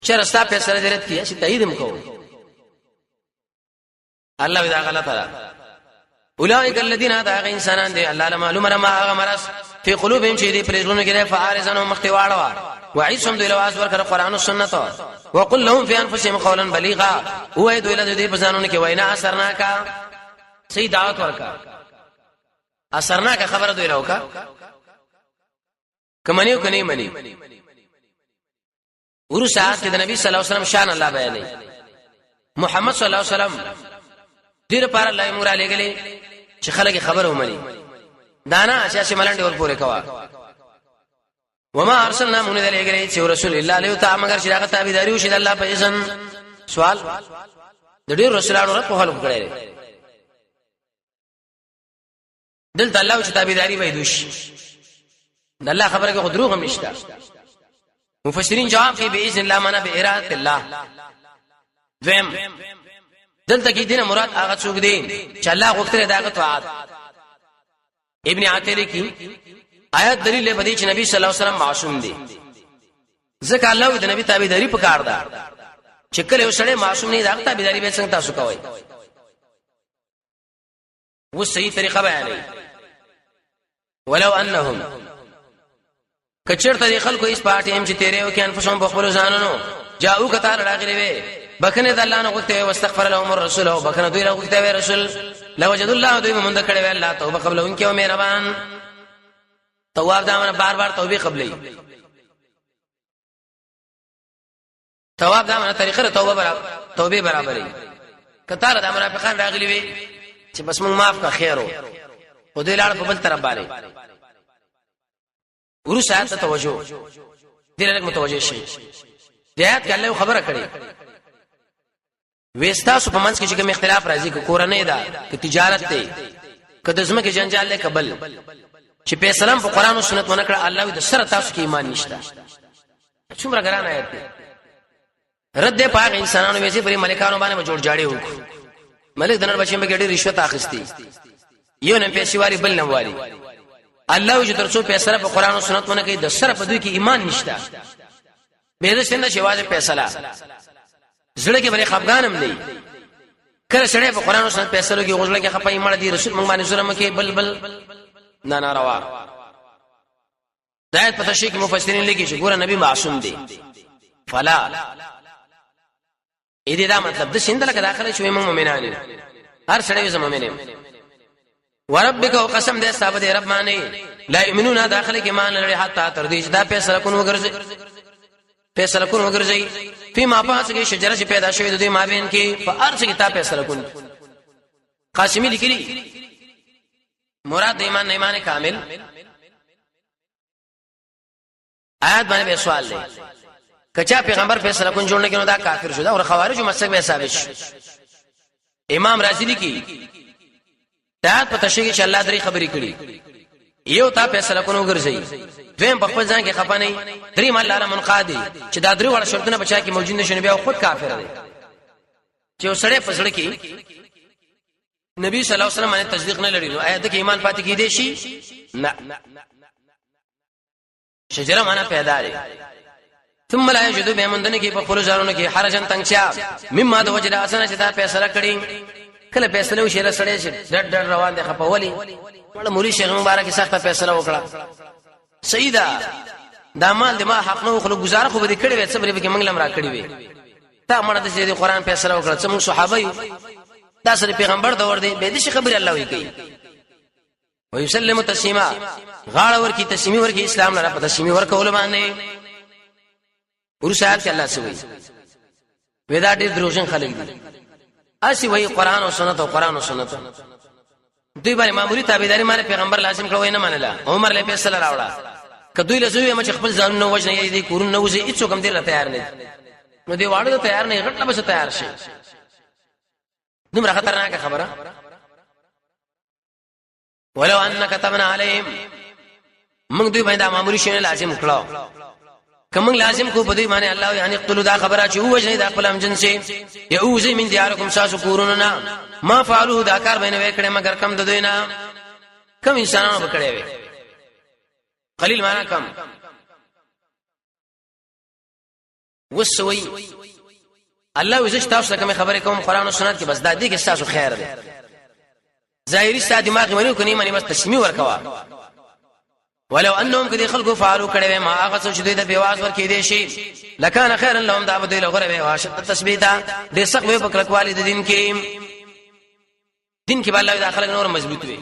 چې راستا په سره درت کیه چې تایید مکو الله اذا غلط را اولئک الذين هدى انسانان دي الله معلوم ما غمرس في قلوبهم شيء دي پرېږونو کې فارزن مختواړه وعيسهم دي لواز ورکړه قران او سنت وقل لهم في انفسهم قولا بليغا هو دي له دې بزانونه کې وینا اثرنا کا صحیح دعوت ورکا اثرنا کا خبره دوی راوکا کمنیو کني منی ورسات کې د نبی صلی الله علیه وسلم شان الله بیانې محمد صلی الله علیه وسلم دیر پر الله مور علی گلی چې خلک خبر ومني دانا اساس ملنډ ور پورې کوا وما ارسلنا من ذل گلی چې رسول الله علیه تعالی مگر چې هغه تابعداري وشي د الله په اذن. سوال د ډیر رسولانو په خلق کړي دلته الله چې تابعداري وای دوش د الله خبره کې خدروغ هم نشته. مفسرین جواب کوي باذن الله معنا به اراده الله. ویم دلته کې دینه مراد هغه څوک دی چې الله غوښتل داغه طاعت. ابن عتیلی کی آیات دلیل به دي چې نبی صلی الله علیه وسلم معصوم دی ځکه الله د نبی تابعداري پکار ده چې کله یو سړی معصوم نه داغه تابعداري به څنګه تاسو کوئ و صحیح طریقه بیانې. ولو انهم کچرته خلکو ایس پاټي هم چې تیرې او کې انفسهم بخبل ځانونو جاءو کتار راغلي وي بکنه د الله نه غوښته واستغفر لهم الرسول او بکنه دوی نه غوښته وي رسول لوجد الله دوی مونږ کړه وی الله توبه قبل انکه او مهربان تواب دامن بار بار توبه قبلې تواب دامن طریقه توبه برابرې کتار د منافقان راغلي وي چې بس مونږ معاف کا خیرو او دوی لاړ په بل طرف باندې ورسره ته توجه دې لږ متوجه شي دیات کله خبره کړي وستا سو په منځ کې چې کوم اختلاف راځي کو کورنۍ ده ک تجارت ده ک د زمکه جنجال له قبل چې په سلام په قران او سنت ونه کړ الله دې سره تاسو کې ایمان نشته څومره ګران آیت ده رد پاک انسانانو ویسي پرې ملکانو باندې جوړ جاړي وکړو ملک دنر بچیم به ګډي رشوت اخیستي یو نه پیسې واري بل نه واري الله چې ترڅو پیسې په قران او سنت ونه کوي د سره په دوی کې ایمان نشته به دې څنګه شواله پیسې زړه کې بری خفغانم دی کله سړی په قران او سنت پیسې لګي غوښله کې خپای مړ دي رسول موږ باندې سره مکه بل نه ناروا دایت په تشریح کې مفسرین لیکي چې ګوره نبی معصوم دی فلا اې دا مطلب د شیندل کې داخله شوی موږ مؤمنان هر سړی زموږ مؤمنین وربک قسم دې صاحب دې رب باندې لا یمنون داخله کې مان لري حتا تر دې دا فیصله کوو وګرځي فيما پاس کې شجره چې پیدا شوی د دې مابین کې په ارڅ کې تا فیصله کوو قاسمی لیکلی مراد ایمان کامل آیات باندې سوال دی کچا پیغمبر فیصله کوي جوړ نه کینو دا کافر شو دا او خوارج مسلک به ثابت شو امام رازی لیکي دا په تشریح چې الله درې خبرې کړي یو تا فیصله کوو ګرځي دویم په خپل ځان کې خپه نه دریم الله را منقادي چې دا درې وړ شرطونه بچا کې موجود نشي بیا خود کافر دی چې وسړې فسړې کې نبی صلی الله علیه وسلم باندې تصدیق نه لري نو آیات کې ایمان پاتې کیدې شي نه شجره معنا پیدا لري ثم لا یجدو بهمندنه کې په خپل ځارونه کې حرجن تنگچا مما د وجه اسنه چې دا فیصله کړي کله فیصله وشي رسړې شي ډډ روان دي خپولي ول مولوی شیخ مبارک سخته فیصله وکړه سیدا دا مال د ما حق نو خلک گزاره خو به کړي وي صبر به کې منګلم را کړي وي تا مړه د قرآن فیصله وکړه چې موږ صحابه دا سره پیغمبر دا ور دي به دې خبره الله وی کوي ويسلم تسلیما غاړه ور کی تسلیمي ور کی اسلام نه په تسلیمي ور کول باندې ورسات الله سوي ودا دې دروژن خلک دي اسی وی قرآن او سنت او قرآن او سنت دوی باندې معمولی تابعداري مانه پیغمبر لازم کړو نه منله عمر له فیصله راوړه کدوې لزوی مچ خپل ځان نو وجنه دې کورن نو زه هیڅ کوم دې تیار نه نو دې واړو تیار نه غټه به تیار شي دومره خطرناک خبره ولو ان كتبنا عليهم موږ دوی باندې معمولی شی لازم کړو کوم لازم کو بدی باندې الله یعنی قتل دا خبره چې هو وجنه د خپل امجن سي يعوذ من دياركم ساسو کوروننا ما فعلوا دا کار بینه وکړه مگر کم د دوی نه کم انسانانو وکړي وي قلیل معنا کم وسوي الله وزش تاسو کوم خبره کوم قران او سنت کې بس دا دي کې تاسو خیر دی ظاهري ست دماغ منو کني معنی بس تسمی ورکوا ولو انهم قد خلقوا فعلوا کړه ما هغه څه چې دوی د بیواز ورکې دي شي لکان خیر لهم دا بدل غره به واشد تثبیتا د سق به بکرک والد دین کې الله داخله نور مضبوط وي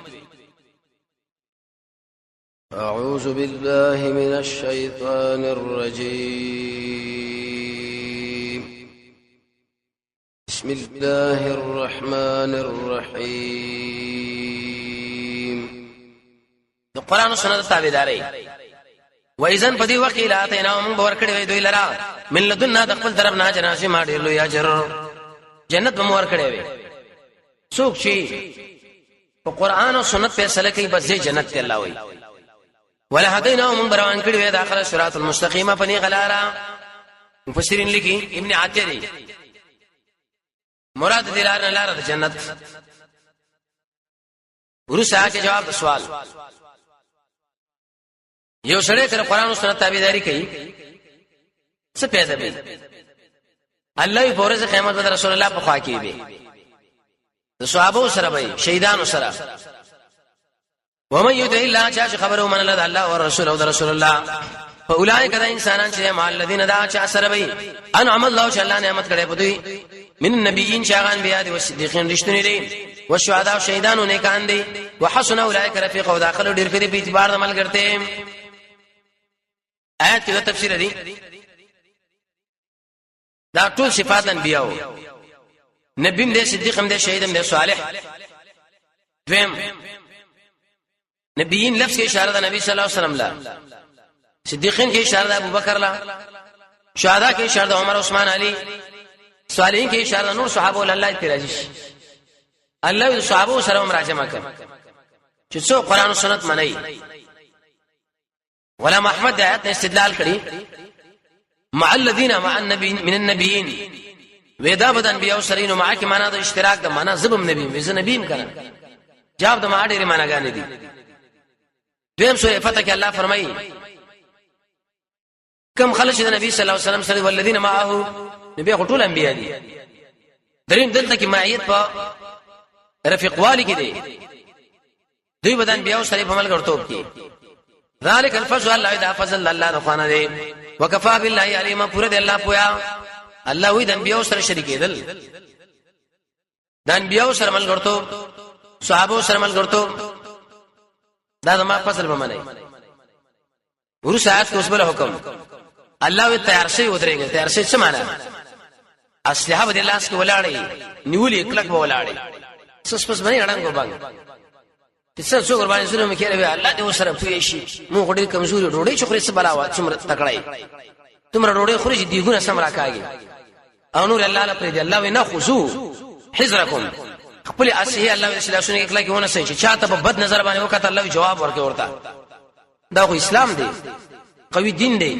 اعوذ بالله من الشیطان الرجیم بسم الله الرحمن الرحیم د قران او سنت تابعداري و اذن په دې وخت کې لاتینا موږ باور کړی وي دوی لرا من لدنا د خپل طرف نه جناسي ما ډېر لوی اجر جنت به باور کړی وي څوک چې په قران او سنت فیصله کوي بس جنت ته الله وي ولا هدینا موږ بروان کړی وي داخله صراط المستقیم په نه غلارا مفسرین لیکي ابن عتیری مراد دې لار د جنت ورسا کې جواب سوال یو سړی کړه قران او سنت تابعداري کوي څه پیدا به الله په ورځ قیامت باندې رسول الله په خوا کې وي د صحابه سره به شهیدانو سره ومن يطع الله چا خبره من الله او رسول او رسول الله فاولئک د انسانان چې مع الذين دا چا سره به انعم الله چې الله نعمت کړي په دوی من النبيين شاغان بیا دي والصديقين رښتونی دي والشهداء او شهیدانو نیکان دي وحسن اولئک رفیق او داخلو ډیر کړي په اعتبار د عمل ګرځي آیات کې تفسیر دي دا ټول صفات انبیاء نبیم دې صدیقم دې شهیدم دې صالح دویم نبیین لفظ کې اشاره ده نبی صلی الله علیه وسلم لا صدیقین کې اشاره ده ابوبکر لا شهدا کې اشاره ده عمر عثمان علی صالحین کې اشاره ده نور صحابه الله تراجش الله صحابه سره مراجعه کړ چې څو قران او سنت منئ غلام احمد آیات استدلال کړي مع الذين مع النبي من النبيين ودا بدن بیا سرینو مع کی معنا د اشتراک د معنا زبم نبی وز نبیم کړه جواب د ما ډېر معنا غانې دي دویم سورې فتح کې الله فرمایي کم خلک د نبی صلی الله علیه وسلم سره والذین معه نبی ټول انبیا دي دریم دلته کې معیت په رفیق والی کې دي دوی بدن بیا سره په عمل ګرځوب کې ذالک الفضل الله اذا فضل الله د خوانه دي وکفا بالله علیم پورا دی الله پویا الله وی د انبیاء سره شریکېدل د انبیاء سره ملګرتو صحابه سره ملګرتو دا زما فصل به منای ورسات اوس بل حکم الله وی تیار شي ودرېږي تیار شي څه معنا اسلحه به لاس کې ولاړې نیولې کلک به ولاړې سس پس باندې اړنګ وبنګ څه څو قرباني سره مې کېره الله دې وسره پوي شي مو غډې کمزوري ډوډۍ چخري څه بلاوه څومره تکړای تمره ډوډۍ خوري چې دیګونه سم راکاږي او نور الله لپاره دې الله وینا خذو حذرکم خپل اسه الله دې سلاسونه کله کې ونه سي چې چاته په بد نظر باندې وکړه الله جواب ورکړي ورته دا خو اسلام دی قوي دین دی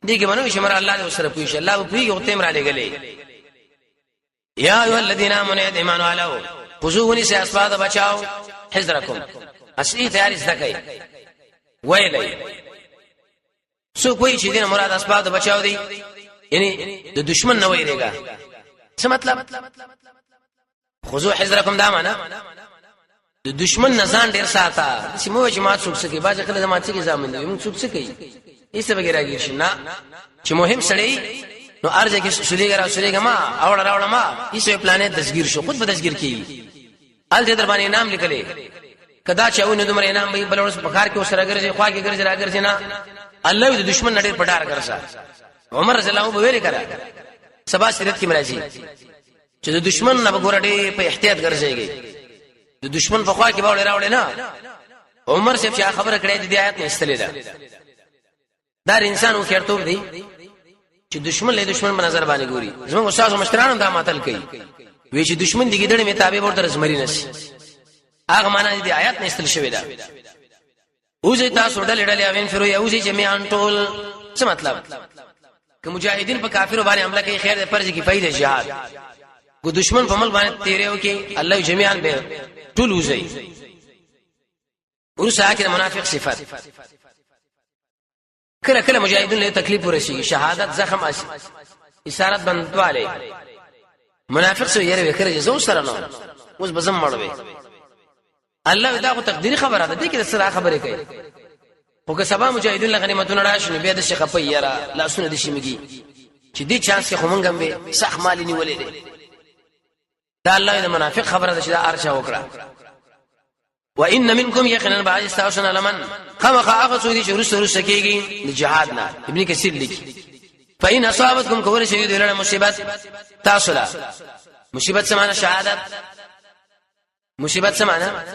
دغه منو چې مر الله دې وسره پوي شي الله په یو تیم را لګلې یا ایه الذین آمنوا ایمانوا علیه خذونی سے اسباد بچاو حذرکم اسی تیاری زکای ویلې سو کوئی چې دین مراد اسباد بچاو دی یعنی د دشمن نه ویریږي څه مطلب خذو حذرکم دا معنا د دشمن نه ځان ډیر ساته چې مو چې ما څوک سکی باج کله زما چې ځامن دی موږ څوک سکی ایسه وغیرہ کې شنه چې مهم سړی نو ارجه کې سولېګرا ما اور راوړه ما ایسه پلانې تسګیر شو خود به تسګیر کی ال دې در باندې نام لیکلې کدا چې ونه دومره نام به بلورس بخار کې وسره ګرځي خوا کې ګرځي راګرځي نه الله دې دشمن نډیر پټار کرسا عمر رضی الله عنه ویل کړه سبا سیرت کې مرাজি چې د دشمن نه وګورړې په احتیاط ګرځيږي د دشمن په خوا کې به راوړې نه عمر سے چې خبره کړې دې آیت نه استلې ده دا انسان خو خیرتوب دی چې دشمن له دشمن په نظر باندې ګوري زموږ استاد مشتران دا ماتل کوي وی چې دشمن دی ګډړې می تابع ورته رزمري نشي هغه معنا دې آیات نه استل شوی دا اوځي تاسو ډلې اوین فرو اوځي جميعا ټول څه مطلب که مجاهدین په کافرو باندې حمله کوي خیر دې فرض کی فائدہ jihad کو دشمن په مل باندې تیرېو کې الله جميعا به ټول اوځي ورسره کې منافق صفات کله کله مجاهدین له تکلیف ورشي شهادت زخم اسارت بندواله منافق سو یره وکړي زو سره نو اوس بزم مړوي الله دا خو تقديري خبره ده دې کې سره خبره کوي خو که سبا مجاهدین له غنیمتونو راشي نو به د شیخ په یاره لا سونه دي شيمږي چې دې چانس کې خمنګم به صح مالی نیولې دي دا الله د منافق خبره ده چې دا ارچا وکړه وان منکم یقینا بعض استاوشن لمن خمخ اغسو دي چې رسو کېږي د جهاد نه ابن کثیر لیکي فإن أصابتكم كور شديد لنا مصيبات تاسلا مصيبت سمعنا شهادت مصيبت سمعنا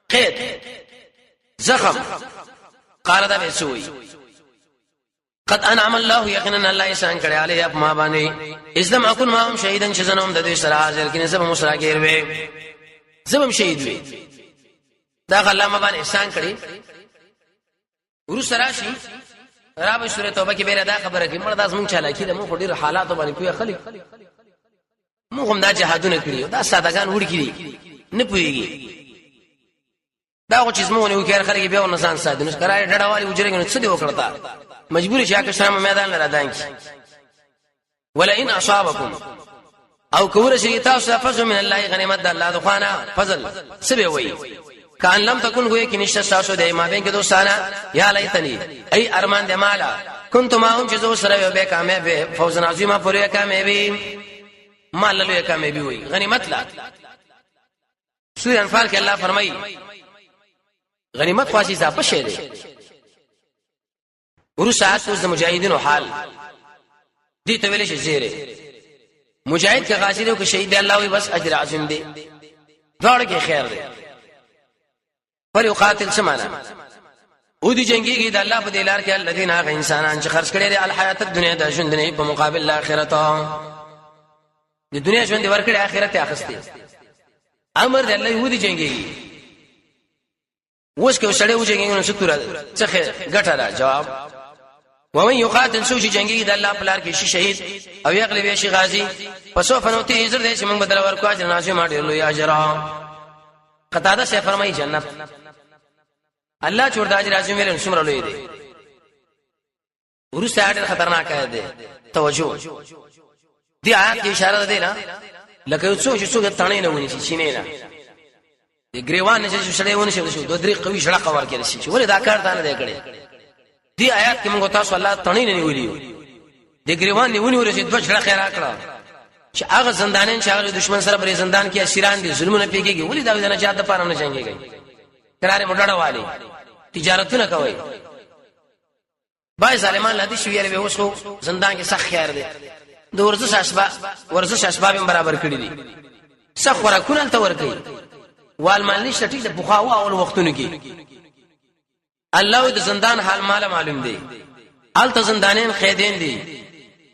قيد زخم قال دا بسوي قد انعم الله يقينا الله يسان کړي عليه اپ ما باندې اسلام اكون ما هم شهيدن شزنوم د دې سره حاضر کینې سبا مسراګیر وي زبم شهید وي دا الله ما باندې احسان کړي ورس راشي رابع سورۃ توبه کې بیره دا خبره کې مردا زمون چالاکی د مو خډیر حالات باندې کوی خلک مو هم دا جهادونه کړیو دا سادهګان وړ کړی نه پويږي دا خو چې زمونه وکړ خلک بیا ونسان ساده نو کرای ډډاوالي وجرګنه څه دی وکړتا مجبور شي که شرم میدان لرا دانکی ولا ان اصابکم او کور شي تاسو فضل من الله غنیمت الله دخانا فضل سبه وي کان لم تکن ہوئے کہ نشتا ساسو دے ما بین کے دوستانا یا لیتنی ای ارمان دے مالا کنت معهم جزو سره به کامیاب فوز عظیمه پوره کامیابی مال له کامیابی وي غنیمت لا سورہ انفال کې الله فرمایي غنیمت خاصی صاحب شه دي ورسات اوس د مجاهدینو حال دي ته ویل شي زیره مجاهد کې غازی دی او شهید الله وي بس اجر عظیم دی ډاړه کې خیر دی پر یقاتل سمانا او دي جنگي کې د الله په دلار کې الذين هغه انسانان چې خرج کړي دي الحیات الدنیا د ژوند نه په مقابل اخرت د دنیا ژوند ورکړي اخرت اخستي امر د الله يهودي جنگي وس کې سړی وځي نو ستوره څخه ګټه را جواب ومن يقاتل سوچ جنگي د الله په لار کې شي شهید او يغلب شي غازي پسو فنوتی عزت دې چې موږ بدل ورکو اجر ناشې ما ډېر لوی اجر قطاده سے فرمایي جنت الله چور اجر عظیم له سمره لوی دي ورسته ډېر خطرناک دی توجه دي آیات اشاره ده نه لکه څو تڼې نه ونی شي نه د ګریوان چې شړې ونی شي دوه درې قوي شړه قوار کې شي ولې دا کار دانه دی کړي دی آیات کې موږ تاسو الله تڼي نه نیولیو د ګریوان نیونی ورسې دوه چړه خیر راکړه چې هغه زندانین چې هغه دشمن سره پر زندان کې اسیران دي ظلمونه پیږي ولې دا نه چاته پاره نه څنګهږي قرار مډړه والی تجارتونه کوي بای ظالمان لدی شویل به وسو زندان کې سخت خیر دي د ورزش اسباب برابر کړی دي سخت ورکونه ته ور کوي والمال نشته ټیک د بخاوا اول وختونو کې الله د زندان حال مال معلوم دی الته زندانین قیدین دي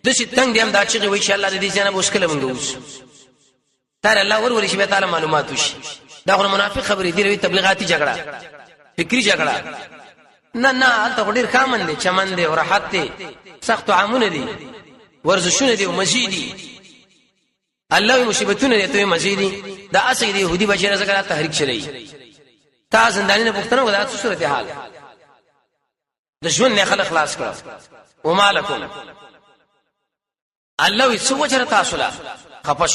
د شي تنگ دیم دا چې وی چې الله دې ځنه مشکل منګوس تر الله ور شي به تعالی معلومات وشي دا غو منافق خبرې دی تبلیغاتي جګړه فکری جګړه نه الته ډیر کامن دي چمن دي او راحت دي سخت عامونه دي ورزشونه دي او مزيدي الله مصیبتونه دي ته مزيدي دا اصلي دي يهودي بشره زګرا تحریک شلي تا زندانینه پښتنه ودا څه صورت حال د ژوند نه خلک خلاص کړه او مالکم الله یسو چر تاسو لا خپش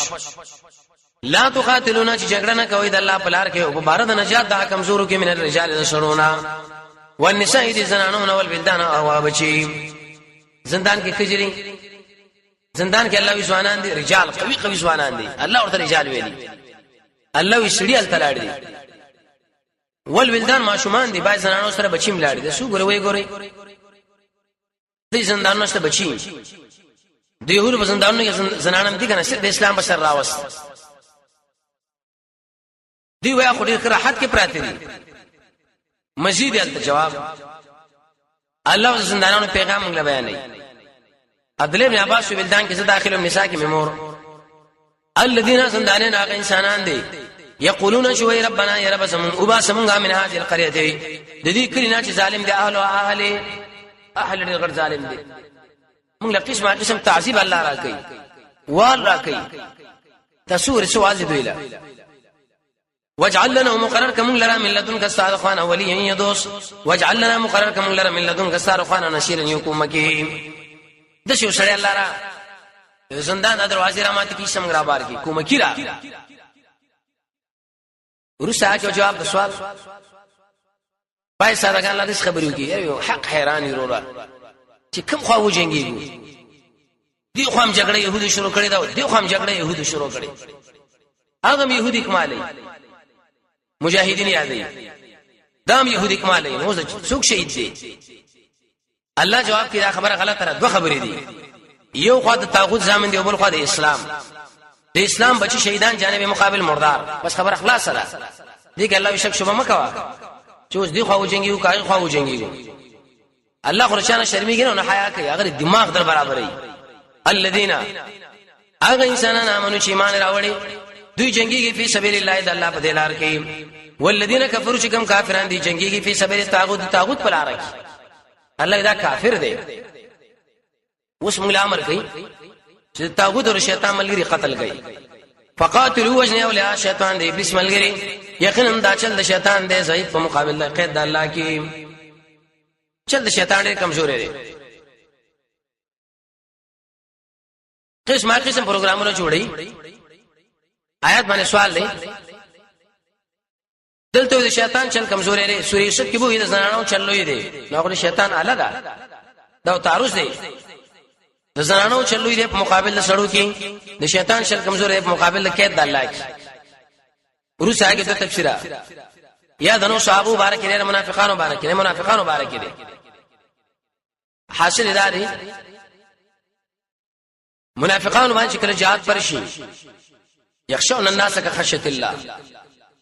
لا تقاتلون چې جګړه نه کوي د الله په لار کې او بارد نجات دا کمزورو کې من الرجال شرونا والنساء دي زنانون والبلدان او بچي زندان کې کجري زندان کې الله وسوانان دي رجال قوي وسوانان دي الله ورته رجال ویلي الله وسړي تلاړ دي والبلدان ماشومان دي بای زنانو سره بچیم لاړ دي سو ګوري دي زندانونو سره بچي دی هور په زندانونو کې زنانم دي کنه د اسلام بشر راوست دی ویا خو ډیر راحت کې پراته دي مزید ال جواب الله زندانونو پیغام موږ بیانوي عبد ابن عباس بلدان کې داخلو النساء کې ممور الذين زندانين هغه انسانان دي یقولون شوی ربنا یا رب سمون وبا سمونغا من هذه القريه د دې کلینا چې ظالم دي اهل الغر ظالم دي موږ له قسم تعذيب الله راکې وال راکې تسور سوال دي ویلا واجعل لنا مقرر كم لنا من لدنك استاذخان وليا يدوس واجعل لنا مقرر كم لنا من لدنك استاذخان نشيرا يقومكي د شو سره الله را زندان د دروازې را ماته کی سم غرا بار کی کومکی را ورسا جو جواب د سوال پای ساده الله دې خبرو کی یو حق حیران وروره چې کوم خو وجنګي دی خو هم جګړه يهودي شروع کړی دا دی خو هم جګړه يهودي شروع کړی هغه يهودي کمالي مجاهدین یادې دام يهودي کمالي نو څوک شهید دي الله جواب کړه خبره غلطه را دوه خبرې دي یو خو د طاغوت زامن دی او بل خو د اسلام د اسلام بچی شهیدان جانب مقابل مردار بس خبر اخلاص سره دي کې الله شک شوبه مکوا چې اوس دی خو وجنګي او کای خو وجنګي الله خرشانه شرمېږي نه حیا کوي هغه دماغ در برابرې الذين هغه انسانان امنو چې ایمان راوړي دوی جنگيږي په سبیل الله د الله په دلار کې والذین کفروا چې کوم کافران دي جنگيږي په سبیل طاغوت په لار کې الله دا کافر دی اوس موږ امر کوي چې طاغوت او شیطان ملګری قتل کوي فقاتلوا وجنه اولیاء شیطان دی ابلیس ملګری یقینا دا چل د شیطان دی ضعیف په مقابل د قید الله کې چل د شیطان ډېر کمزور دی قسم پروګرامونه جوړي آیات باندې سوال دی دلته د شیطان چل کمزور دی سورې شت کې بو د زنانو چلوي دی نو شیطان اعلی دا تعرض دی د زنانو چلوي دی په مقابل د سړو کې د شیطان چل کمزور دی په مقابل د قید د الله کې ورسره هغه ته تفسیره یا دنو صحابه بارک لري منافقانو بارک دي حاصل اداري منافقانو باندې کله جهاد پرشي یخشون الناس كخشيه الله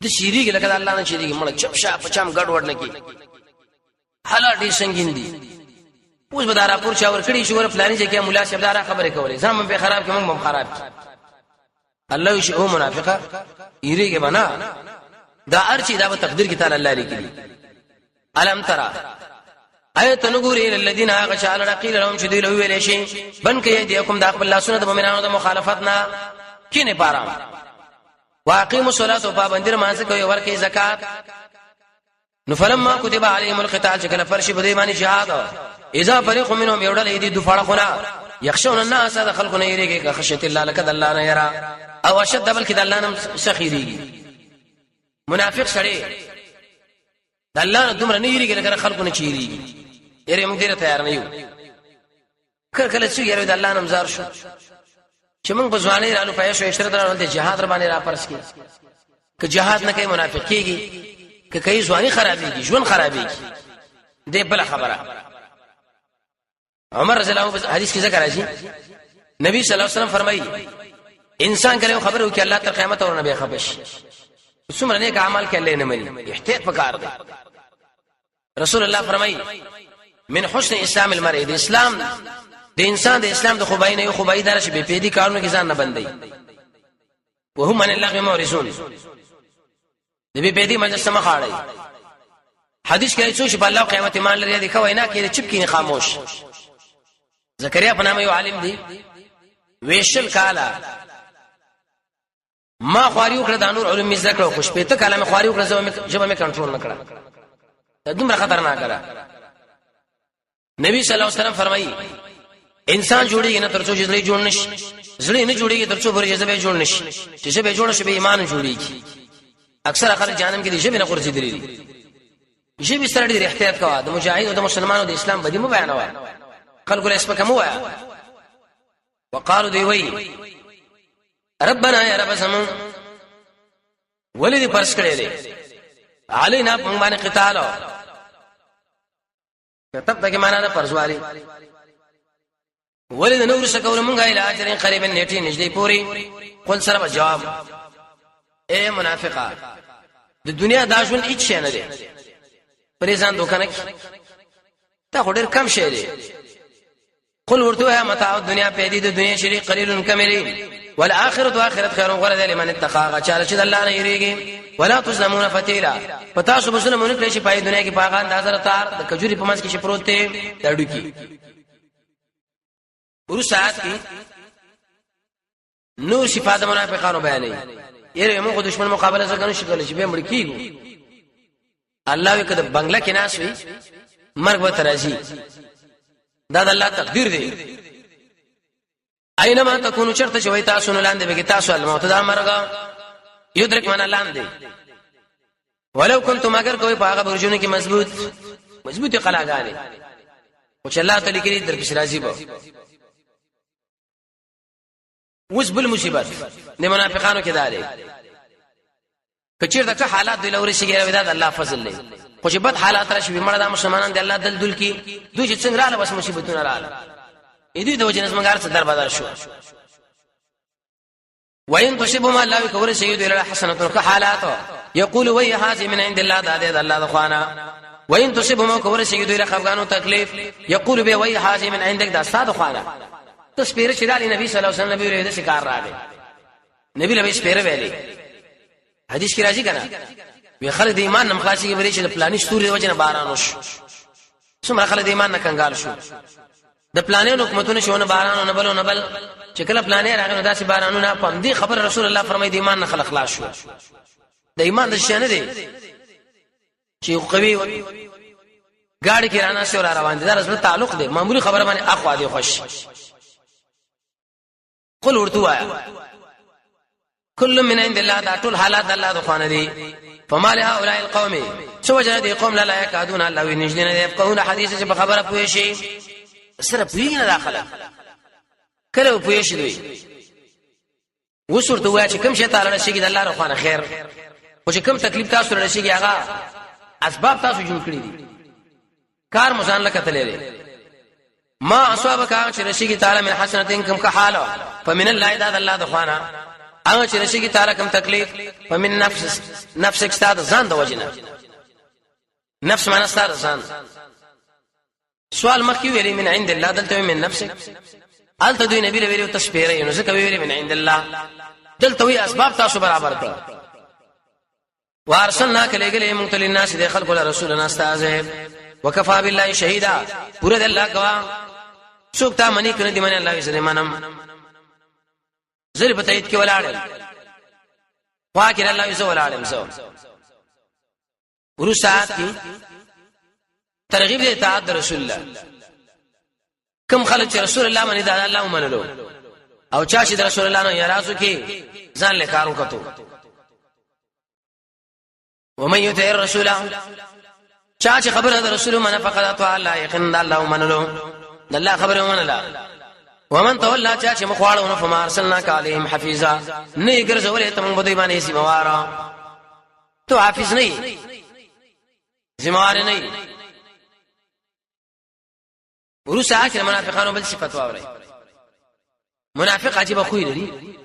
د شيریږي لکه الله نه شيریږي مړ چپ شا پچام ګډ وډ نکي حالا دې سنگین دي اوس به دارا پور چا ور کړی شو ور پلاني چې مولا شبدارا خبره کولې زمون به خراب کې موږ خراب الله یې او منافقه یریږي بنا دا ارچی دا په تقدیر کې تعالی الله لري الم ترى ایت نګوري الذين غشال رقيل لهم شديل ویل شي بن کې دې کوم دا خپل الله سنت مومنانو د مخالفتنا کینه پارام واقيموا الصلاه وبابندر مانځ کوي ورکه زکات نو فلما كتب عليهم القتال شکل فرش بده باندې جهاد اذا فريق منهم يودل يدي دفاع خنا يخشون الناس خلقنا يريږي خشيه الله لقد الله نه يرى او اشد بل کې الله نم سخيريږي منافق سره د الله دومره نه یریږي لکه خلکو نه چیریږي یره موږ ډیر تیار نه یو کله چې یره د الله نمزار شو چې موږ بزوانه رالو پېښ شو اشتراط راول د جهاد ر باندې را پرس کی که جهاد نه کوي منافق کیږي که کوي ځواني خرابېږي ژوند خرابېږي دې بل خبره عمر رضی الله عنه حدیث کې ذکر راځي نبی صلی الله علیه وسلم فرمایي انسان کله خبر وکي الله تر قیامت اور نبی خبش څومره نیک اعمال کې الله نه مني احتیاط وکړ دي رسول الله فرمایي من حسن اسلام المرء د اسلام د انسان د اسلام د خوبای نه یو خوبای دار شي به پیدي کارونه کې ځان نه بندي وهم من الله مورثون د به پیدي مجلس سم خاړي حدیث کې څو شي په الله قیامت ایمان لري دي خو نه کې چپ کې خاموش زکریا په نامه یو عالم دی ویشل کالا ما خواري وکړه د نور علوم ذکر او خوش پېته کلمه خواري وکړه جبه مې کنټرول نکړه دا دومره خطرناک ده نبی صلی الله علیه وسلم فرمایي انسان جوړیږي نه ترڅو چې زړه جوړ نشي زړه نه جوړیږي ترڅو پرې جذبه جوړ نشي چې جذبه جوړ شي به ایمان جوړیږي اکثر خلک جانم کې دي جبه نه قرځي دي جبه سره ډېر احتیاط کوه د مجاهد او د مسلمانانو د اسلام بدی مو بیانوه خلکو له اسپکه مو وایا وقالو دی وی ربنا یا رب سم ولدي پرس کړي دي علينا باندې قتال کتب دغه معنا ده پرزوالي ولید نور شکول مونږه اله اجرین قریب نیټه نږدې پوری قل سره جواب اے منافقا د دنیا دا ژوند هیڅ شي نه دي پریزان دوکانه تا خډر کم شي دي قل ورته متاع الدنيا پیدي د دنیا شری قلیل کملی والاخره اخرت خیر غره لمن اتقى چاله چې الله نه یریږي ولا تظلمون فتیلا پتا سو مسلمانونه کړي چې پای دنیا کې پاغان د حضرت تار د کجوري په منځ کې شپروت ته دړو کی ورو ساعت کې نور صفات منافقانو بیانې یره موږ دشمن مقابله څنګه شکل چې به مړ کیږي الله کده بنگلا کې ناس وي مرګ به ترازی دا د الله تقدیر دی اينما تكونوا چرته شوي تاسو نه لاندې به تاسو الموت دا مرګ یدرک من لاندې ولو کنتم اگر کوئی پاغه برجونه کې مضبوطی قلاګانې او چې الله تعالی کې در پښ راضي به وس بل مصیبت د منافقانو کې داري کچیر دغه حالات د لوري شګره وداد الله فضل دی خو چې بد حالات راشي مړه د مسلمانان د الله دل کې دوی چې څنګه رااله بس مصیبتونه رااله اې دې د وجه نسمګار څخه در بدل شو وين تصيبهم الله كور سيد الى حسنه كحالات يقول وي هذه من عند الله داد الله دخوانا وين تصيبهم كور سيد الى خفغانو تکلیف يقول به وي هذه من عندك دا استاد خوانا تسبير شدال النبي صلى الله عليه وسلم نبی له شکار راغی نبی له سپیر ویلي حدیث کې راځي کنه وی خلک د ایمان نم خاصي کې بری چې د پلانې ستوري د وجنه باران وش څومره خلک د ایمان نه کنګال شو د پلانې حکومتونو شونه باران نه بل چې کله پلانې راغنه داسې بارانونه پم دي خبر رسول الله فرمایي د ایمان نه خلق خلاص شو د ایمان د شنه دي چې قوي ګاډي کې رانا شو را روان دي دا رسول تعلق دي معمولی خبره باندې اخوا دي خوش قل ورتوا كل من عند الله دا ټول حالات الله د خوانه دي فما له هؤلاء القوم سو جنا دي قوم لا يكادون الله ونجدين يفقهون حديث چې خبره پوي شي سره پوي نه داخله کله پوي شي دوی وسورته وای چې کوم شي تعالی شي د الله رخوانه خیر او چې کوم تکلیف تاسو لري شي هغه اسباب تاسو جوړ کړی دي کار مزان لکه تللی ما اصابك چې رشي تعالی من حسنه کوم که حاله فمن الله اذا الله دخوانا هغه چې رشي تعالی کوم تکلیف فمن نفسك استاد ځان د وجنه نفس معنا استاد ځان سوال مخکې ویلي من عند الله دلته من نفسك الته دوی نبی له ویلو تشبیره نو څه کوي ویلي من عند الله دلته وی اسباب تاسو برابر کړ وارسلنا کلیګلې مونږ ته لناس د خلق له رسولنا استاذ وکفا بالله شهیدا پورا د الله گواه څوک تا منی کنه دی منه الله یې منم زری په تایید کې ولاړل واکر الله یې ولاړم زو ورسات کی ترغیب دې اطاعت رسول الله کم خلک چې رسول الله باندې د الله ومنلو او چا چې رسول الله نه یاراسو کې ځان له کارو کتو ومن يطع الرسول چا چې خبره د رسول من فقط الله یقین الله منلو الله خبره منلا ومن تولى چا چې مخواړو فما ارسلنا عليهم حفيظا نه ګرځولې ته موږ بدوي باندې سیموارا تو حافظ نه سیموار نه ورسه اخر منافقانو بل صفات واوري منافق عجيبه خوې لري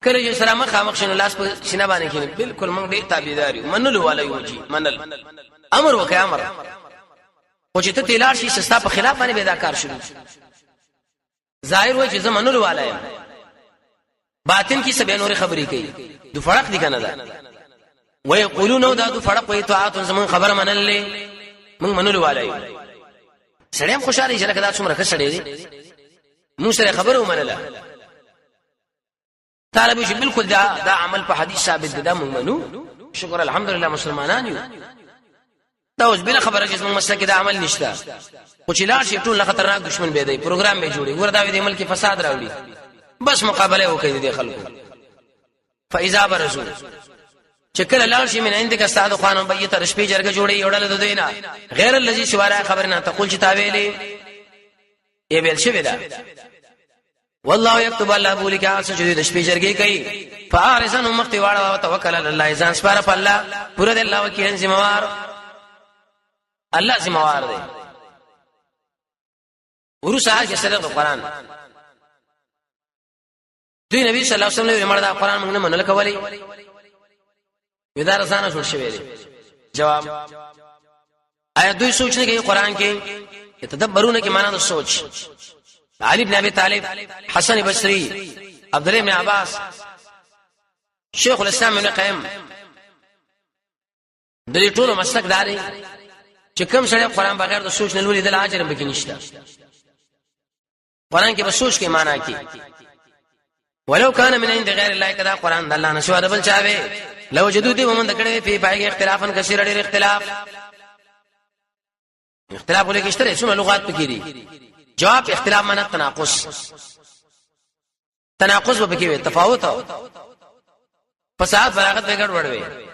کله چې سلام خامخ شنو لاس په سینه باندې کېږي بالکل موږ دې تابعداري منلو والي وږي منل امر وکي امر او چې ته تلار شي سستا په خلاف باندې پیدا کار شروع ظاهر وای چې زمنلو والا یم باطن کی سبه نور خبرې کوي دو فرق دي کنه دا وای یقولون دا دو فرق وای طاعت زمون خبر منلې موږ منلو والا یم سړیم خوشاله چې لکه دا څومره ښه سړی دی موږ سره خبره ومنله طالب شي بالکل دا عمل په حدیث ثابت ده موږ منو شکر الحمدلله مسلمانان یو دا اوس بل خبره چې موږ مسله کې دا عمل نشته او چې لاړ شي ټول خطرناک دشمن به دی پروګرام به جوړي ګور دا د ملک فساد راوړي بس مقابله وکړي دي خلکو فاذا برزو چې کله لاړ شي من عندك استاد خوانم بیت رشپی جرګه جوړي وړل د دوینا غیر الذي شوارا خبر نه تقول چې تاویلې ای بیل شوی دا والله يكتب الله بولك اسجد د شپې جرګي کوي فارزن مختی واړه او توکل علی الله ځان سپاره په الله پوره د الله وکیل ذمہوار الله ذمہوار دی ورسره چې سره د قران دوی نبی صلی الله علیه وسلم یې مردا قران موږ نه منل کولای ودار ځان شو شوی دی جواب آیا دوی سوچ نه کوي قران کې تدبرونه کې معنا د سوچ علي بن ابي طالب حسن بصري عبد الله بن عباس شیخ الاسلام ابن قیم د دې ټولو مسلک داري چې کوم سره قران بغیر د سوچ نه لولې د اجر به کې نشته قران کې به سوچ کې معنا کې ولو کان من عند غیر الله کدا قران د الله نشو بل چاوي لو وجدوا دي ومن دکړې په پای کې اختلافن کثیر ډېر اختلاف ولې کې اشتره څومره لغات پکې دي جواب اختلاف معنا تناقض به کې وي تفاوت فساد فراغت به ګډ وړوي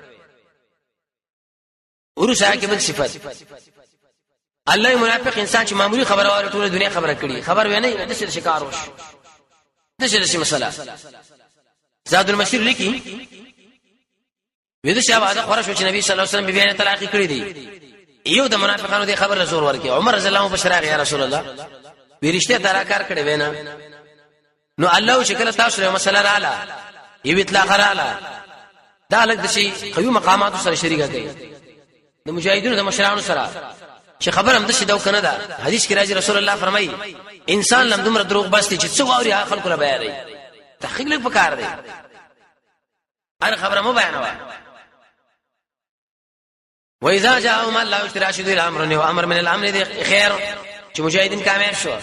ورسره کې بل صفات الله منافق انسان چې معمولی خبره واره ټول دنیا خبره کړي خبر ونه د څه شکار وش د څه مسله زاد المسیر لیکي وېد شابه دا خورش چې نبی صلی الله علیه وسلم بیان طلاق کړی دی یو د منافقانو دی خبر رسول ورکی عمر رضی الله عنه بشراغ یا رسول الله بیرشته تراکار کړي وینا نو الله شکل تاسو له مسله رااله یو اطلاق رااله دا لګ د شي قیو مقامات سره شریکه کوي د مجاهدینو د مشرانو سره چې خبر هم د شي دا کنه دا حدیث کې راځي رسول الله فرمایي انسان لم دومره دروغ باسي چې څو اوري خلکو له بیانې تحقیق لږ پکار دی هر خبره مو بیانوي واذا جاء ما لا يشراشد الامر وامر من الامر دي خير چې مجاهدین کامیاب شو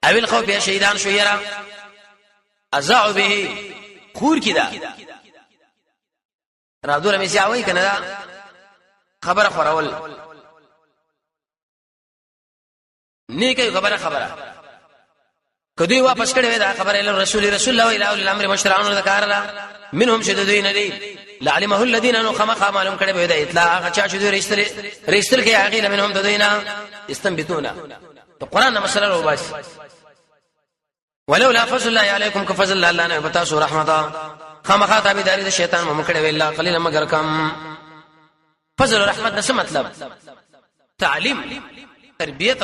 او الخوف یا شهیدان شو یرا ازعوا به خور کیدا را دوره می سیاوي کنه دا خبره خورول نیکه خبره کدی واپس کړي دا خبره له رسول الله الى اولي الامر مشرعون ذکر الله منهم شددين دي لعلمه الذين انو خما معلوم کړي به دا اطلاع چا چې ريستل کې هغه منهم ددينا استنبتون القران مساله وباس ولولا فضل الله عليكم كفضل الله نه بتاسو رحمتا خما خاطب داري شیطان مم کړي ویلا قليلا مگر کم فضل رحمت څه مطلب تعلیم تربیت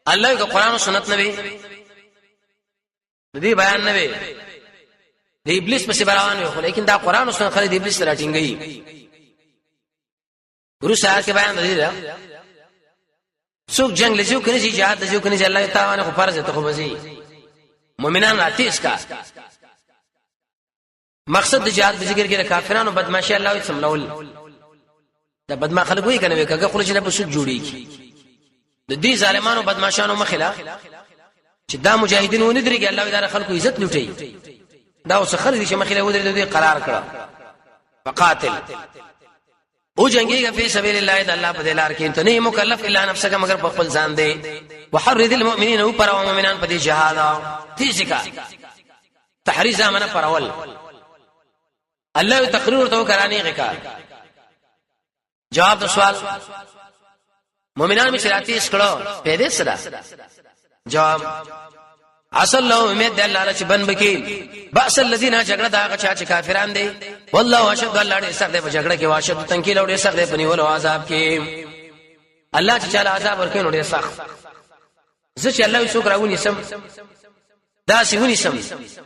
الله کا قران او سنت نبی دې بیان نبی د ابلیس په سبروان وي خو لیکن دا قران او سنت خلک د ابلیس سره ټینګي ورسره کې بیان دی دا څوک جنگ لږو کني چې jihad لږو کني چې الله تعالی خو فرض ته خو بزي مؤمنان راتیس کا مقصد د jihad په ذکر کې کافرانو بدمعشي الله یې سملول دا بدمع خلک وي کنه کګه خو چې نه بسوک جوړي د دې ظالمانو بدمعشانو مخله چې دا مجاهدین و نه درېږي الله تعالی خلکو عزت لوټي دا اوس خلک چې مخله و درې دې قرار کړه وقاتل او جنگيږي په سبيل الله د الله په دلار کې ته نه مکلف الا نفسك مگر په خپل ځان دی وحرد المؤمنين او پر المؤمنان په دې جهاد تیزکا تحریز امنه پرول الله تقریر تو کرانی غکا جواب د سوال مؤمنان می شراتی اسکړو پیدا سره جواب اصل له امید الله چې بن بکیل باس الذين جګړه دا چې کافران دي والله اشد الله دې سخت په جګړه کې واشد تنکیل او دې سخت په نیولو عذاب کې الله چې چاله عذاب ورکړي نو ډېر سخت زه چې الله شکر راونی سم دا سیونی سم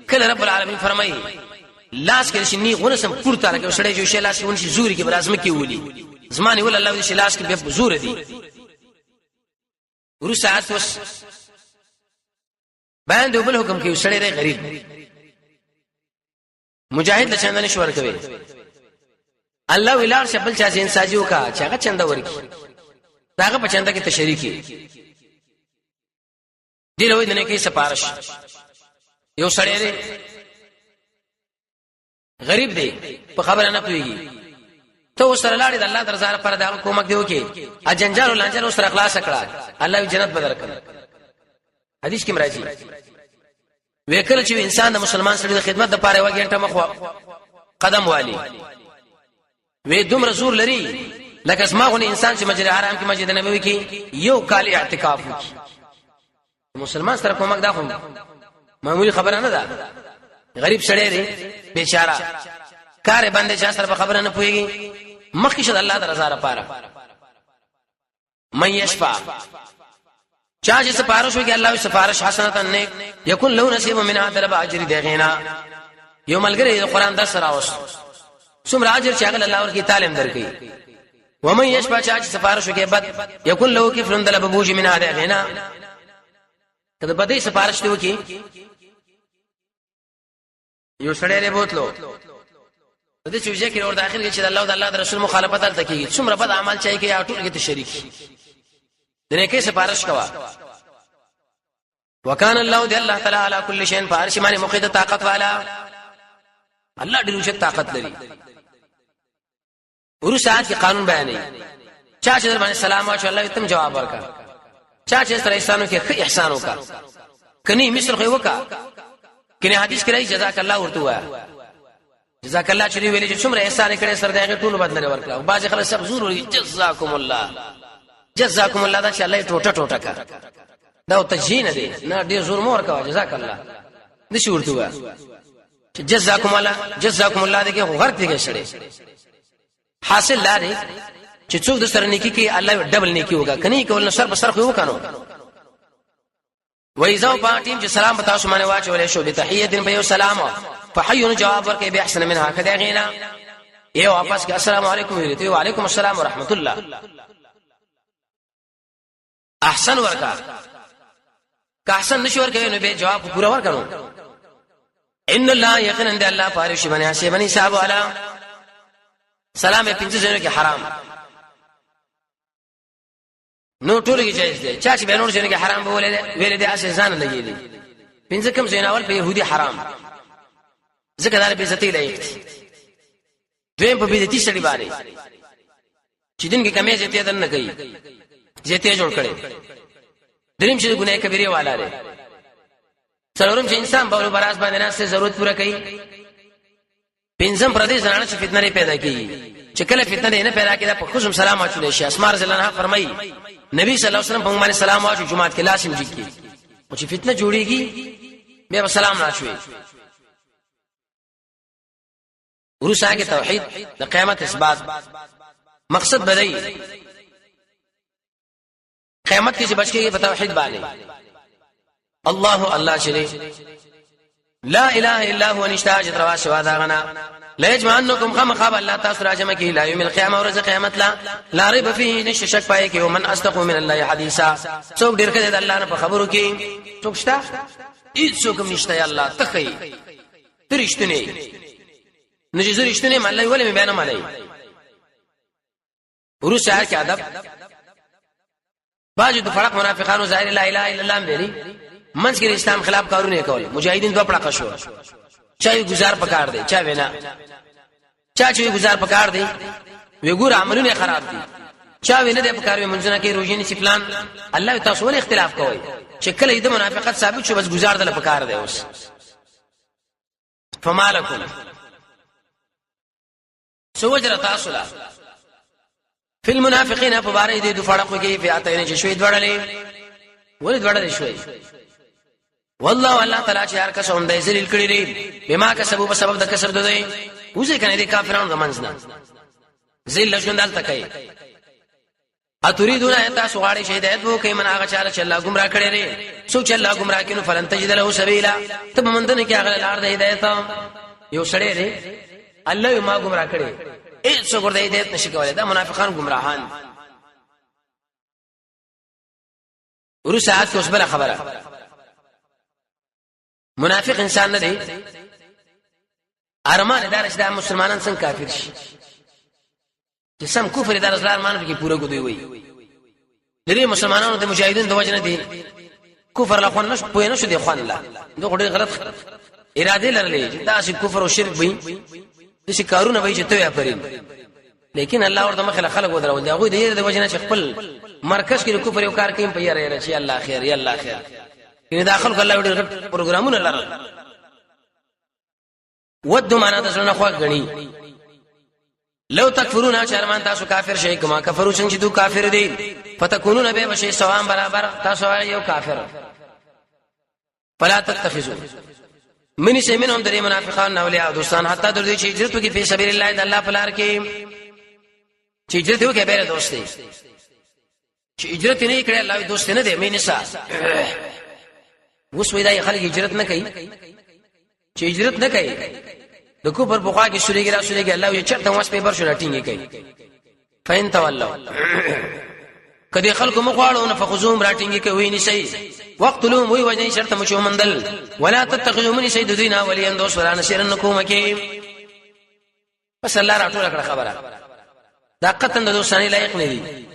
کله رب العالمین فرمایي لاس کې شنی غونه سم پورته راکې وسړې جو شي لاس ونی شي زوري کې برازم کې ولي زمانه ول الله دې شي لاس کې به زور دي ورو ساعت وس باندې بل حکم کې وسړې دی غریب مجاهد له چندن شور کوي الله ولار شبل چا زین ساجو کا چاغه چنده ورکی داغه بچنده کې تشریکی دی له دې نه کې سپارش یو سړی دی غریب دی په خبره نه پويږي ته وسره لاړې د الله درزار پر دا کومک دیو کې ا جنجال ولانجل وسره اخلاص کړه الله جنت بدل کړ حدیث کې مرাজি وکړه چې انسان د مسلمان سره د خدمت لپاره وګڼټه مخ قدم والی وې دومره زور لري لکه اسما غو انسان چې مسجد حرام کې مسجد نبوي کې یو کال اعتکاف وکړي مسلمان سره کومک دا خو معمولی خبره نه ده غریب سړی دی بیچاره کار باندې چا سره خبره نه پويږي مخکې شد الله تعالی زاره پاره مې یشفع چا چې سفارش وکي الله سفارش حسنه نیک یکون له نصیب منها طلب اجر دغینا یو ملګری قرآن درس راوست څومره اجر چې هغه الله ورکی تعلیم درکې ومن یشفع چا چې سفارش وکي بد یکون له کفر طلب بوج منها دغینا کله بده سفارش دی وکي یو سړی له بوتلو د دې چې ذکر اور داخل کې چې الله او الله رسول مخالفت تل تکي څومره بد عمل چي کې اټول کې ته شریک د نه کې سفارش کوا وکانه الله دی الله تعالی علی کل شیء فارش باندې مخید طاقت والا الله ډیرو شه طاقت لري ورو ساعت کې قانون بیانې چا چې در باندې سلام واچو الله تم جواب ورکا چا چې سره احسانو کې احسان وکا کني مثل خو وکا کني حدیث کې راځي جزاک الله ورته وایا جزاک الله چې ویلې چې څومره احسان کړي سر دغه ټول بدل ورکړه او باز خلک سب زور وي جزاکم الله دا چې الله ټوټه ټوټه کا دا تجهین دی نه ډیر زور مور کا جزاک الله نشي ورته وایا چې جزاکم الله دغه غرق دي شړې حاصل لاري چې څوک د سره نیکی کې الله ډبل نیکی وکا کني کول نو سر په سر خو وکانو وایذو پاتیم چې سلام بتا سو باندې واچولې شو به تحیت په یو سلام فحیون جواب ورکې به احسن منها کدا غینا یو واپس کې السلام علیکم ویته وعلیکم السلام ورحمت الله احسن ورکا که احسن نشو ورکې نو به جواب پورا ورکړو ان الله یقینا ان الله فارش بنی حسب بنی صاحب والا سلام په پنځه ځینو کې حرام نو ټول کې جایز دي چا چې به نور ځینو کې حرام به ویلې دي اساس ځان لګي دي پنځه کم ځیناول په يهودي حرام ځکه دا به عزتي لایق دي دویم په بدعتي سړي باندې چې دین کې کمې زیاتې ده نه کوي زیاتې جوړ کړي دریم چې ګناه کبیره والا دی څلورم چې انسان په براس باندې نه ضرورت پوره کوي پنځم پردیس زنانه چې فتنه لري پیدا کوي چې کله فتنه نه پیدا کېده په خصوص سلام اچول شي اسماء رضی الله عنها فرمایي نبی صلی الله علیه وسلم په باندې سلام واچو جمعه کې لازم دي کی او چې فتنه جوړيږي بیا سلام راشوي ورسا کې توحید د قیامت اثبات مقصد بدای قیامت کې چې بچي په توحید باندې الله شری لا اله الا هو نشتاج روا شوا داغنا لا يجمعنكم خمخاب الله تاسو راجمه کې لا يوم القيامه ورځ قیامت لا ريب فيه نش شک پای کې ومن اصدق من الله حديثا څوک ډیر کړي د الله نه په خبرو کې څوک شته هیڅ نشته یا الله تخي ترشتنی نجزر اشتنی مالای ولی بیان مالای ورو شهر کې ادب باجو د فرق منافقانو ظاهر لا اله الا الله ویلي منځ کې اسلام خلاف کارونه کول مجاهدین دوه پړه شو چای گزار پکار دی چا وینا چا چې گزار پکار دی وی ګور عملونه خراب دي چا وینه د پکار منځنه کې روزي نشي پلان الله تاسو ول اختلاف کوي چې کله د منافقت ثابت شو بس گزار دل پکار دی اوس فمالکم سوجر تاسو لا فی المنافقین فبارئ دې فرقو کې فئاتین چې شوي دوړلې ولې دوړلې شوي والله الله تعالی چې هر کس هم دې ذلیل کړی دی بما کسبوا په سبب د کسب دوی اوسه کنه دي کافرانو غمنځنا ذل شوندال تکای اتريدون ان تاسو غاړي شهادت وو کوي من هغه چاله چې الله گمراه کړي لري سو چې الله گمراه کینو فلن تجد له سبیلا ته مندنه کې هغه لار د هدایت یو سړی دی الله یې ما گمراه کړي اې څو ګرځي هدایت نشي کولای دا منافقان گمراهان ورسات اوس بل خبره منافق انسان نه دی ارمان دارش دا مسلمانان څنګه کافر شي چې سم کفر دار اسلام مان کې پوره ګدوي وي لري مسلمانانو د مجاهدین د وجنه دي کفر لا خون نش پوه نه شو دي خوان الله دا غړي غلط اراده لرلې دا چې کفر او شرک وي چې کارونه وي چې تویا پرین لیکن الله ورته مخه خلق ودرول دا غوي د وجنه چې خپل مرکز کې کفر یو کار کوي په یاره چې الله خیر یا الله خیر ان داخل الله وړي پروګرامونه لرل ود معنا تاسو خو غني لو تکفرون شرمان تاسو کافر شئ کما کفرو څنګه دو کافر دي فتكونون به بشي سواء برابر تاسو یو کافر فلا تتخذوا من شيء منهم دري منافقان اولیاء دوستان حتی در دې چې هجرت وکي په سبیل الله د الله په لار کې چې هجرت وکي به دوست دي چې هجرت نه کړي الله دوست نه دي مې نساء وس وېدا خلک هجرت نه کوي چې هجرت نه کوي د کوپر بوخا کې شوريږي را شوريږي الله یې چرته واس پیپر شو راټینګي کوي فین تولوا کدی خلکو مخواړو نه فخذوم راټینګي کوي نشي وقتلهم وی وجه شرط مشو مندل ولا تتخذوا من شيء دينا وليا دوس ولا نشرن کومکه بس الله راټول کړه خبره دا قطن د دوستانه لایق نه دي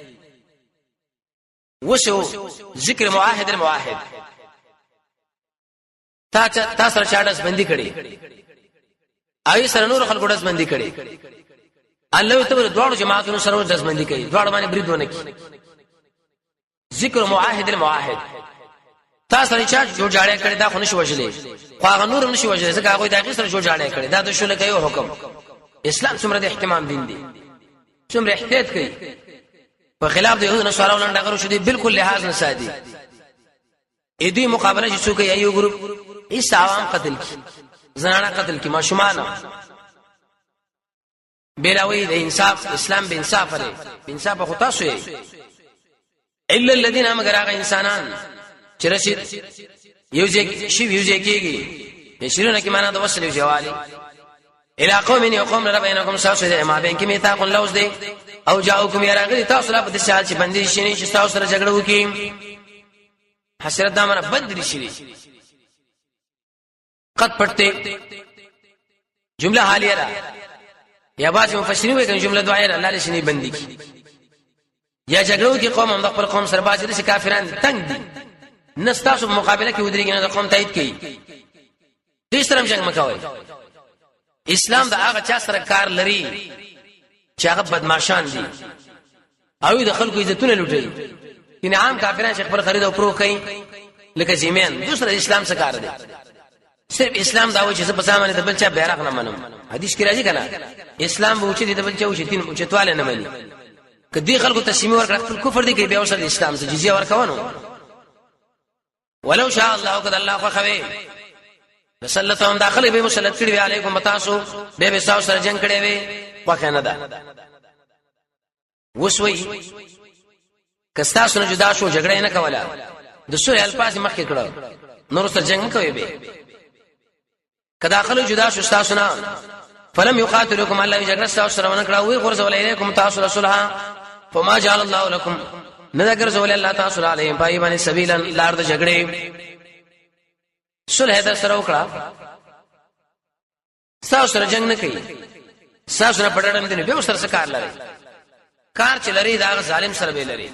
وشو ذکر معاهد المعاهد تا سره چاډس بندي کړي اوی سره نور خلکو داس باندې کړي الله ته دوړو جماعتونو سره داس باندې کړي دوړ باندې بریدونه کړي ذکر معاهد المعاهد تاسو نه چا جوړ جاړه کړي دا خو نشو وجلې خو هغه نور نشو وجلې ځکه هغه دا سره جوړ جاړه کړي دا د شول کوي حکم اسلام څومره د احتمام دین دی څومره احتیاط کوي په خلاف د یهودو نصارو لاندې غره شو دي بالکل لحاظ نه سادي اې دې مقابله چې څوک یې یو ګروپ ایس عوام قتل کی زنانه قتل کی ماشومان بیراوی د انصاف اسلام به انصاف لري انصاف خو تاسو یې الا الذين مگر هغه انسانان چې رشید یوځي شی یوځي کېږي شیرونه کې معنا د وصل جوالي الى قوم يقوم ربينكم ساسه ما بين کې میثاق لوز دی او جاءوكم يراغلي تاسو لا په دې چې باندې شي چې تاسو سره جګړه وکړي حسرت دامن بدري شي قد پټته جمله حالیه را یا بعض مفسرین وایي جمله دعایه الله لشي بندي کی یا جګړو کې قوم هم د خپل قوم سره بعض دي کافران تنگ دي نستاسو په مقابله کې ودرېږي نه د قوم تایید کوي دې سره جنگ مکوي اسلام د هغه چا سره کار لري چې هغه بدمعشان دي او د خلکو عزتونه لوټي ان عام کافرانو چې خپل خرید او پرو کوي لکه زمين دوسر اسلام څخه کار دي صرف اسلام دا و چې په سامان د بل چا بیرغ نه منم حدیث کې راځي کنه اسلام و چې د بل چا و چې تین او چتواله نه مني کدی خلکو تسلیم ورکړ خپل کفر دي کې بیا وسل اسلام ته جزيه ورکوونو ولو شاء الله قد الله خو خوي رسالتهم داخله به مسلط کړي علیکم تاسو به تاسو سره جنگ کړي وي وکنه ده وسوي کستا سره جدا شو جګړه نه کوله د سورې الفاظ مخکې کړه نور سره جنگ کوي به کدا داخله جدا شو تاسو نه فلم يقاتلكم الله جګړه تاسو سره ونه کړه وي غرز ولایکم تاسو رسولها فما جعل الله لكم نذكر رسول الله تاسو علیهم پای باندې سبیلا لار د جګړې صلح د سره وکړه تاسو سره جنگ نه کوي تاسو سره پټړم دي به سره کار لري کار چې لري دا ظالم سره به لري